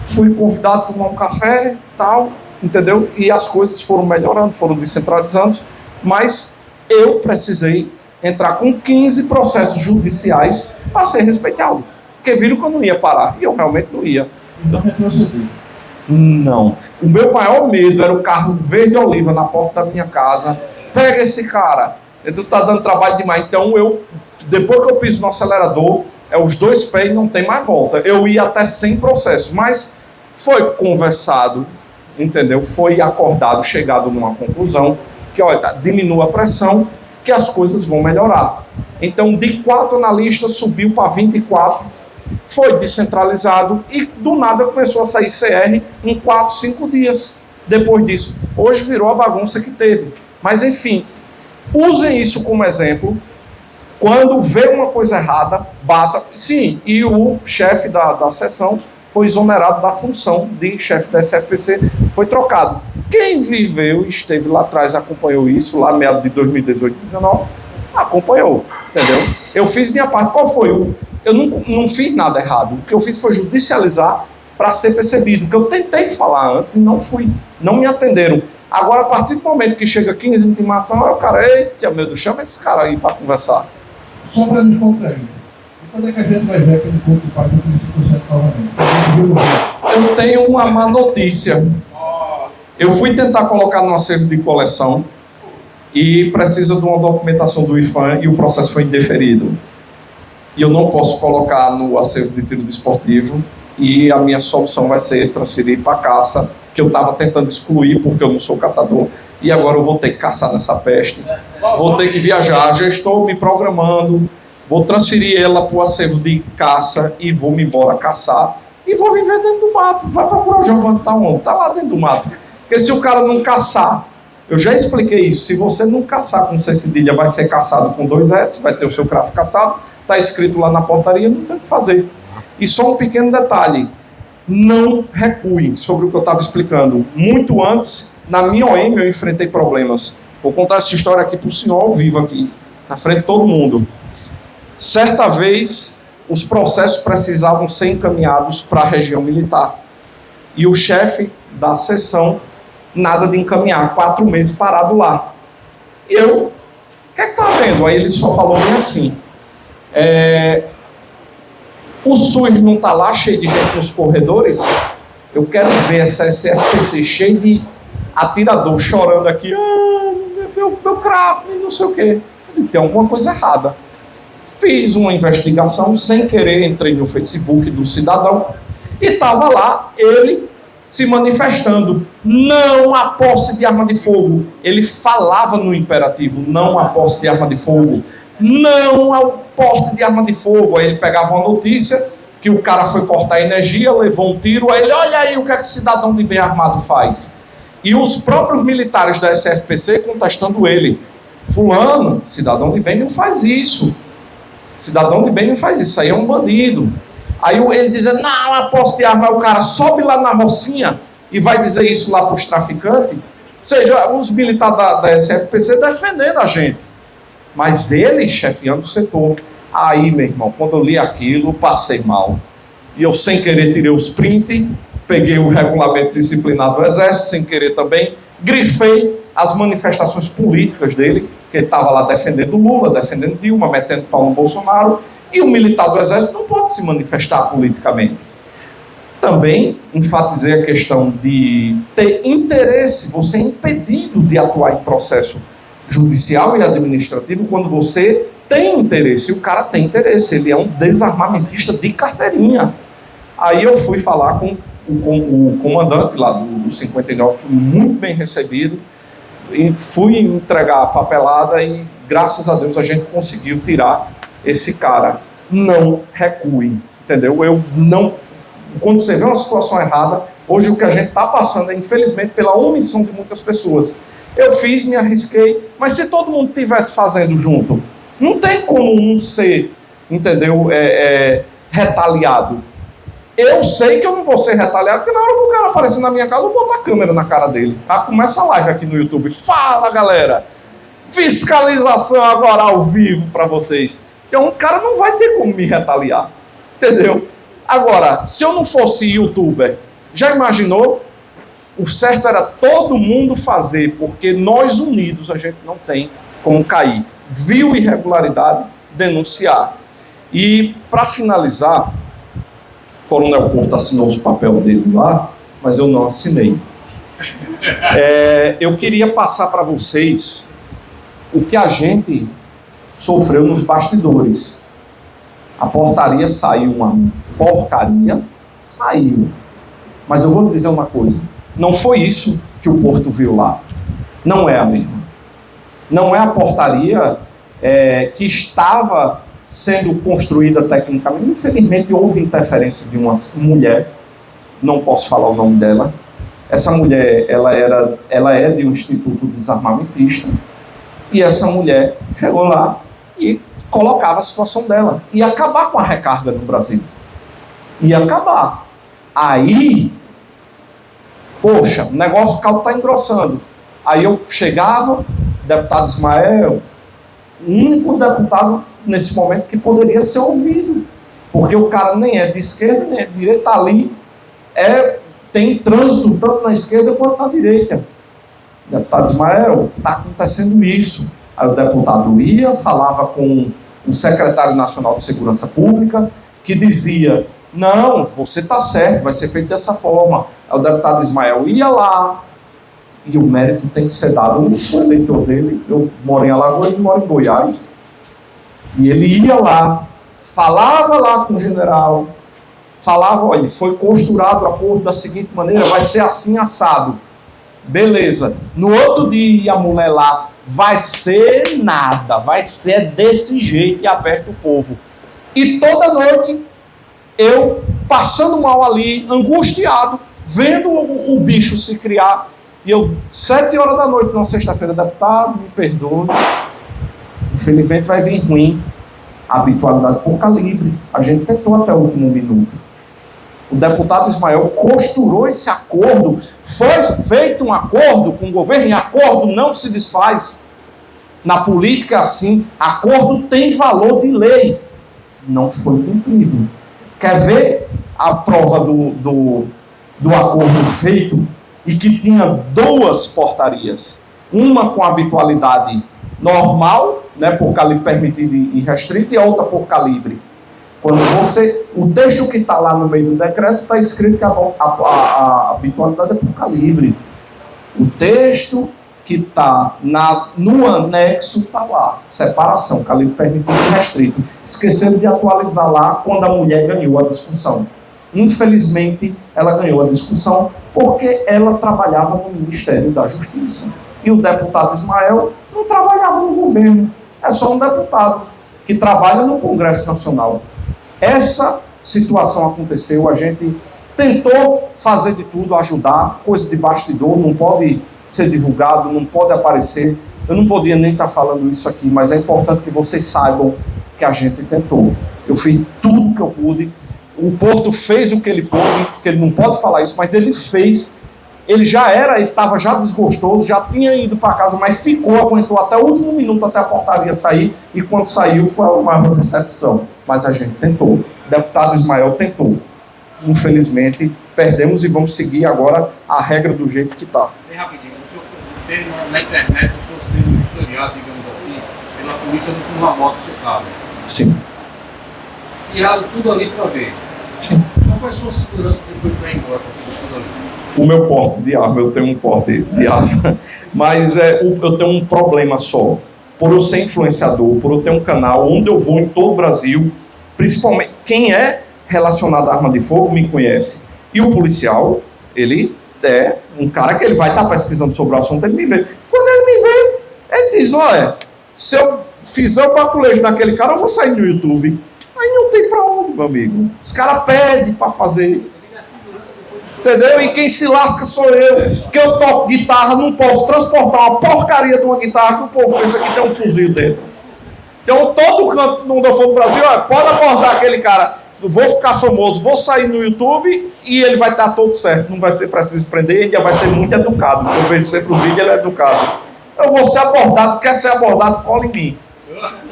S2: fui convidado a tomar um café e tal, entendeu? E as coisas foram melhorando, foram descentralizando, mas eu precisei entrar com 15 processos judiciais para ser respeitado, porque viram que eu não ia parar, e eu realmente não ia.
S9: Então retroceder.
S2: Não. O meu maior medo era o carro verde oliva na porta da minha casa. Pega esse cara, ele tá dando trabalho demais. Então depois que eu piso no acelerador, os 2 pés e não tem mais volta. Eu ia até 100 processos, mas foi conversado, entendeu? Foi acordado, chegado numa conclusão que, olha, diminua a pressão, que as coisas vão melhorar. Então, de 4 analistas, subiu para 24, foi descentralizado e do nada começou a sair CR em 4, 5 dias depois disso. Hoje virou a bagunça que teve. Mas, enfim, usem isso como exemplo. Quando vê uma coisa errada, bata. Sim, e o chefe da seção foi exonerado da função de chefe da SFPC, foi trocado. Quem viveu e esteve lá atrás, acompanhou isso, lá meado de 2018, 2019, acompanhou, entendeu? Eu fiz minha parte. Qual foi? Eu não fiz nada errado. O que eu fiz foi judicializar para ser percebido. Que eu tentei falar antes e não me atenderam. Agora, a partir do momento que chega 15 intimação, aí o cara, eita, meu Deus, chama esse cara aí para conversar.
S9: Só para nos contrair. Quando é que a gente vai ver aquele corpo de pai com 35% novamente?
S2: Eu tenho uma má notícia. Eu fui tentar colocar no acervo de coleção e precisa de uma documentação do IFAM e o processo foi indeferido. E eu não posso colocar no acervo de tiro desportivo e a minha solução vai ser transferir para a caça, que eu estava tentando excluir porque eu não sou caçador. E agora eu vou ter que caçar nessa peste. Vou ter que viajar, já estou me programando. Vou transferir ela para o acervo de caça e vou me embora caçar. E vou viver dentro do mato. Vai procurar o Giovanni, tá onde? Tá lá dentro do mato. Porque se o cara não caçar, eu já expliquei isso, se você não caçar com C cedilha, vai ser caçado com 2 S, vai ter o seu craft caçado, está escrito lá na portaria, não tem o que fazer. E só um pequeno detalhe, não recuem sobre o que eu estava explicando. Muito antes, na minha OM eu enfrentei problemas. Vou contar essa história aqui para o senhor ao vivo aqui, na frente de todo mundo. Certa vez, os processos precisavam ser encaminhados para a região militar. E o chefe da seção, nada de encaminhar, 4 meses parado lá. Eu, o que é que tá vendo? Aí ele só falou bem assim, o SUS não tá lá cheio de gente nos corredores? Eu quero ver essa SFPC cheia de atirador chorando aqui, meu craft, não sei o quê. Tem alguma coisa errada. Fiz uma investigação, sem querer, entrei no Facebook do cidadão e estava lá ele se manifestando, não a posse de arma de fogo. Ele falava no imperativo, não a posse de arma de fogo, não ao porte de arma de fogo. Aí ele pegava uma notícia que o cara foi cortar energia, levou um tiro, aí ele, olha aí o que é que o cidadão de bem armado faz. E os próprios militares da SFPC contestando ele, fulano, cidadão de bem não faz isso, cidadão de bem não faz isso, isso aí é um bandido. Aí ele dizendo, não, a posse de arma, o cara sobe lá na Rocinha e vai dizer isso lá para os traficantes. Ou seja, os militares da SFPC defendendo a gente. Mas ele chefiando o setor. Aí, meu irmão, quando eu li aquilo, passei mal. E eu, sem querer, tirei os prints, peguei o regulamento disciplinar do Exército, sem querer também, grifei as manifestações políticas dele, que ele estava lá defendendo Lula, defendendo Dilma, metendo pau no Bolsonaro. E o militar do Exército não pode se manifestar politicamente. Também enfatizei a questão de ter interesse, você é impedido de atuar em processo judicial e administrativo quando você tem interesse. E o cara tem interesse, ele é um desarmamentista de carteirinha. Aí eu fui falar com o comandante lá do 59, fui muito bem recebido, e fui entregar a papelada e, graças a Deus, a gente conseguiu tirar esse cara. Não recuem, entendeu? Quando você vê uma situação errada, hoje o que a gente está passando é, infelizmente, pela omissão de muitas pessoas. Eu fiz, me arrisquei, mas se todo mundo estivesse fazendo junto, não tem como um ser, entendeu, retaliado. Eu sei que eu não vou ser retaliado, porque na hora que o cara aparecer na minha casa, eu vou botar a câmera na cara dele. Começa a live aqui no YouTube. Fala, galera! Fiscalização agora ao vivo para vocês. Então, um cara não vai ter como me retaliar, entendeu? Agora, se eu não fosse youtuber, já imaginou? O certo era todo mundo fazer, porque nós unidos a gente não tem como cair. Viu irregularidade, denunciar. E, para finalizar, o Coronel Porto assinou os papéis dele lá, mas eu não assinei. Eu queria passar para vocês o que a gente sofreu nos bastidores. A portaria saiu, uma porcaria, saiu. Mas eu vou dizer uma coisa, não foi isso que o Porto viu lá. Não é a mesma. Não é a portaria que estava sendo construída tecnicamente. Infelizmente houve interferência de uma mulher, não posso falar o nome dela. Essa mulher, ela é de um instituto desarmamentista, e essa mulher chegou lá e colocava a situação dela. Ia acabar com a recarga no Brasil. Ia acabar. Aí, poxa, o negócio, o caldo está engrossando. Aí eu chegava, deputado Ismael, o único deputado nesse momento que poderia ser ouvido. Porque o cara nem é de esquerda, nem é de direita, ali tem trânsito tanto na esquerda quanto na direita. Deputado Ismael, está acontecendo isso. Aí o deputado ia, falava com o secretário nacional de Segurança Pública, que dizia, não, você está certo, vai ser feito dessa forma. O deputado Ismael ia lá, e o mérito tem que ser dado. Eu não sou eleitor dele, eu moro em Alagoas e moro em Goiás. E ele ia lá, falava lá com o general, falava, olha, foi costurado o acordo da seguinte maneira, vai ser assim assado. Beleza. No outro dia, a mulher lá, vai ser nada, vai ser desse jeito e aperta o povo. E toda noite, eu passando mal ali, angustiado, vendo o bicho se criar, e eu, 7 horas da noite, numa sexta-feira, deputado, me perdoe, infelizmente vai vir ruim, a habitualidade por calibre, a gente tentou até o último minuto. O deputado Ismael costurou esse acordo, foi feito um acordo com o governo, e acordo não se desfaz. Na política é assim, acordo tem valor de lei. Não foi cumprido. Quer ver a prova do acordo feito e que tinha 2 portarias? Uma com habitualidade normal, né, por calibre permitido e restrito, e a outra por calibre. Quando o texto que está lá no meio do decreto está escrito que a habitualidade é por calibre. O texto que está no anexo está lá, separação, calibre permitido e restrito. Esqueceram de atualizar lá quando a mulher ganhou a discussão. Infelizmente, ela ganhou a discussão porque ela trabalhava no Ministério da Justiça. E o deputado Ismael não trabalhava no governo. É só um deputado que trabalha no Congresso Nacional. Essa situação aconteceu, a gente tentou fazer de tudo, ajudar, coisa de bastidor, não pode ser divulgado, não pode aparecer. Eu não podia nem estar falando isso aqui, mas é importante que vocês saibam que a gente tentou. Eu fiz tudo o que eu pude, o Porto fez o que ele pôde, porque ele não pode falar isso, mas ele fez. Ele estava já desgostoso, já tinha ido para casa, mas aguentou até o último minuto, até a portaria sair, e quando saiu foi uma decepção. Mas a gente tentou. O deputado Ismael tentou. Infelizmente, perdemos e vamos seguir agora a regra do jeito que está.
S5: Bem rapidinho, o senhor teve na internet, o senhor sendo historiado, digamos assim, pela polícia do Sumamoto Estado.
S2: Sim.
S5: Tiraram tudo ali para ver.
S2: Sim.
S5: Qual foi a sua segurança depois para ir embora com tudo ali?
S2: O meu porte de arma, eu tenho um porte de arma, mas eu tenho um problema só. Por eu ser influenciador, por eu ter um canal onde eu vou em todo o Brasil, principalmente quem é relacionado à arma de fogo me conhece. E o policial, ele é um cara que ele vai estar pesquisando sobre o assunto, ele me vê. Quando ele me vê, ele diz, olha, se eu fizer o papulejo naquele cara, eu vou sair no YouTube. Aí não tem pra onde, meu amigo. Os caras pedem pra fazer. Entendeu? E quem se lasca sou eu. Porque eu toco guitarra, não posso transportar uma porcaria de uma guitarra que o povo pensa que tem um fuzil dentro. Então, todo canto onde eu for no Brasil, olha, pode abordar aquele cara. Vou ficar famoso, vou sair no YouTube e ele vai estar todo certo. Não vai ser preciso prender, ele já vai ser muito educado. Porque eu vejo sempre o vídeo, ele é educado. Eu vou ser abordado, quer ser abordado, cola em mim.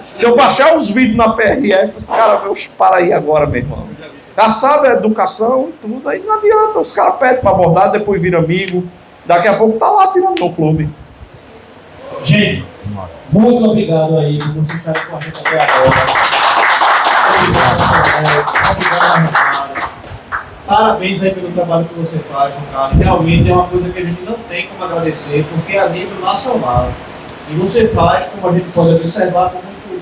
S2: Se eu baixar os vídeos na PRF, os caras, para aí agora, meu irmão. Já sabe a educação e tudo, aí não adianta. Os caras pedem para abordar, depois vira amigo. Daqui a pouco tá lá tirando no clube.
S6: Gente, muito obrigado aí por você estar com a gente até agora. Obrigado, Ricardo. Parabéns aí pelo trabalho que você faz, Ricardo. Realmente é uma coisa que a gente não tem como agradecer, porque é a nível nacional. E você faz, como a gente pode observar, com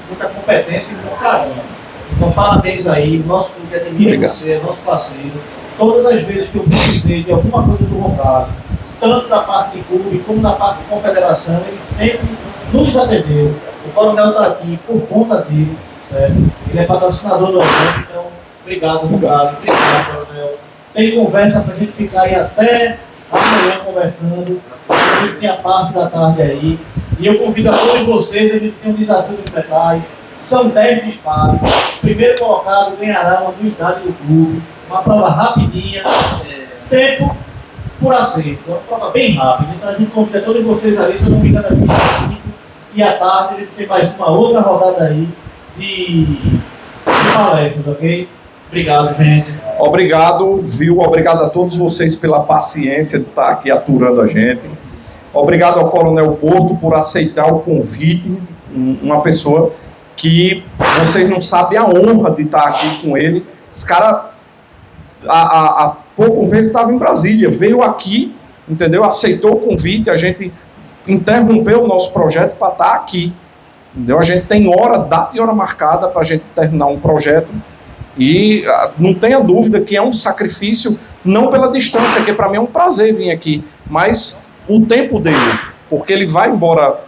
S6: muita competência e muito carinho. Então, parabéns aí, nosso clube admira você, é nosso parceiro. Todas as vezes que eu precisei de alguma coisa do Ricardo, tanto da parte de clube como da parte de confederação, ele sempre nos atendeu. O Coronel está aqui por conta dele, certo? Ele é patrocinador do evento, então, obrigado, Ricardo. Obrigado, Coronel. Tem conversa para a gente ficar aí até amanhã conversando. A gente tem a parte da tarde aí. E eu convido a todos vocês, a gente tem um desafio dos metais. São 10 disparos. O primeiro colocado ganhará uma unidade do clube. Uma prova rapidinha. Tempo por acerto. Uma prova bem rápida. Então a gente convida todos vocês ali, se eu não me engano, às 5. E à tarde a gente tem mais uma outra rodada aí de palestras, ok? Obrigado, gente.
S2: Obrigado, viu? Obrigado a todos vocês pela paciência de estar aqui aturando a gente. Obrigado ao Coronel Porto por aceitar o convite. Uma pessoa que vocês não sabem a honra de estar aqui com ele. Esse cara, há pouco mês, estava em Brasília, veio aqui, entendeu? Aceitou o convite, a gente interrompeu o nosso projeto para estar aqui. Entendeu? A gente tem data e hora marcada para a gente terminar um projeto e não tenha dúvida que é um sacrifício, não pela distância, que para mim é um prazer vir aqui, mas o tempo dele, porque ele vai embora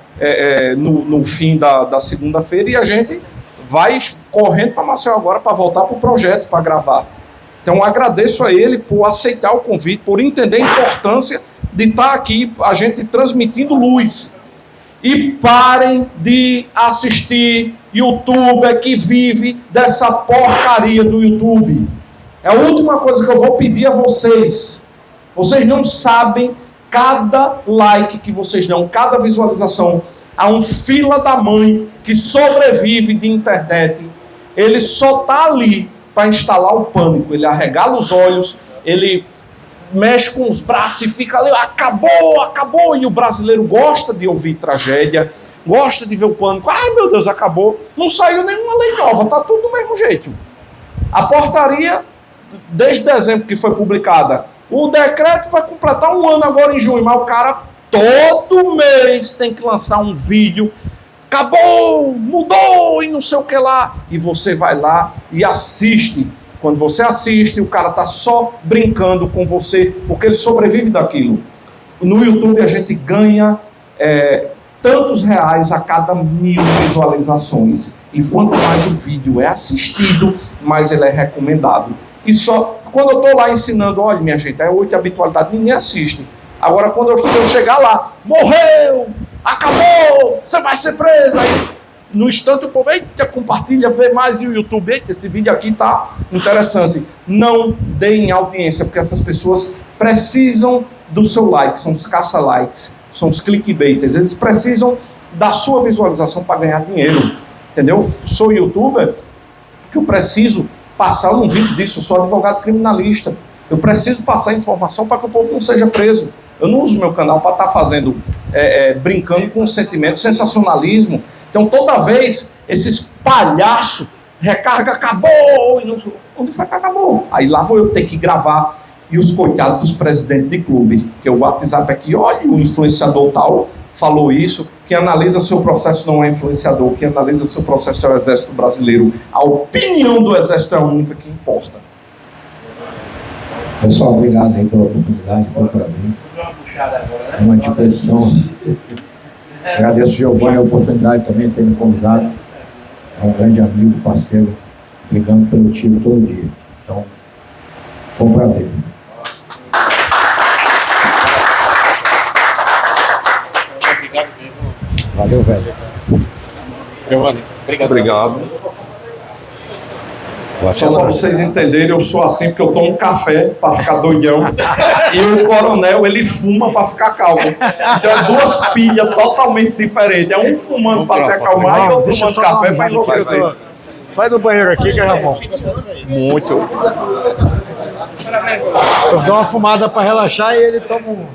S2: no fim da segunda-feira e a gente vai correndo para Maceió agora para voltar para o projeto, para gravar. Então agradeço a ele por aceitar o convite, por entender a importância de estar aqui, a gente transmitindo luz. E parem de assistir youtuber que vive dessa porcaria do YouTube. É a última coisa que eu vou pedir a vocês. Vocês não sabem cada like que vocês dão, cada visualização. Há um fila da mãe que sobrevive de internet. Ele só está ali para instalar o pânico. Ele arregala os olhos, ele mexe com os braços e fica ali, acabou, acabou. E o brasileiro gosta de ouvir tragédia, gosta de ver o pânico. Ai, meu Deus, acabou. Não saiu nenhuma lei nova, tá tudo do mesmo jeito. A portaria, desde dezembro que foi publicada, o decreto vai completar 1 ano agora em junho, mas o cara todo mês tem que lançar um vídeo. Acabou, mudou e não sei o que lá. E você vai lá e assiste. Quando você assiste, o cara está só brincando com você, porque ele sobrevive daquilo. No YouTube a gente ganha tantos reais a cada 1000 visualizações. E quanto mais o vídeo é assistido, mais ele é recomendado. E só quando eu estou lá ensinando, olha minha gente, é 8 habitualidade, ninguém assiste. Agora quando eu chegar lá, morreu, acabou, você vai ser preso. Aí, no instante o povo, eita, compartilha, vê mais e o YouTube, eita, esse vídeo aqui tá interessante. Não deem audiência, porque essas pessoas precisam do seu like, são os caça-likes, são os clickbaiters, eles precisam da sua visualização para ganhar dinheiro, entendeu? Sou youtuber, que eu preciso passar, eu não vivo disso, eu sou advogado criminalista, eu preciso passar informação para que o povo não seja preso. Eu não uso meu canal para estar fazendo, brincando com o sentimento, sensacionalismo. Então, toda vez, esses palhaços, recarga, acabou, e não, onde foi que acabou? Aí lá vou eu ter que gravar, e os coitados dos presidentes de clube, que o WhatsApp aqui, olha, o influenciador tal falou isso, quem analisa seu processo não é influenciador, quem analisa seu processo é o Exército Brasileiro. A opinião do Exército é a única que importa.
S3: Pessoal, obrigado aí pela oportunidade, foi um prazer. Uma disposição. Agradeço ao Giovanni a oportunidade também de ter me convidado. É um grande amigo, parceiro, brigando pelo time todo dia. Então, foi um prazer. Valeu, velho.
S5: Giovanni,
S2: Obrigado. Só para vocês entenderem, eu sou assim porque eu tomo um café para ficar doidão e o coronel, ele fuma para ficar calmo. Então é 2 pilhas totalmente diferentes. É um fumando para se acalmar e outro tomando café para enlouquecer.
S3: Vai no banheiro aqui que é bom.
S2: Muito.
S3: Eu dou uma fumada para relaxar e ele toma um...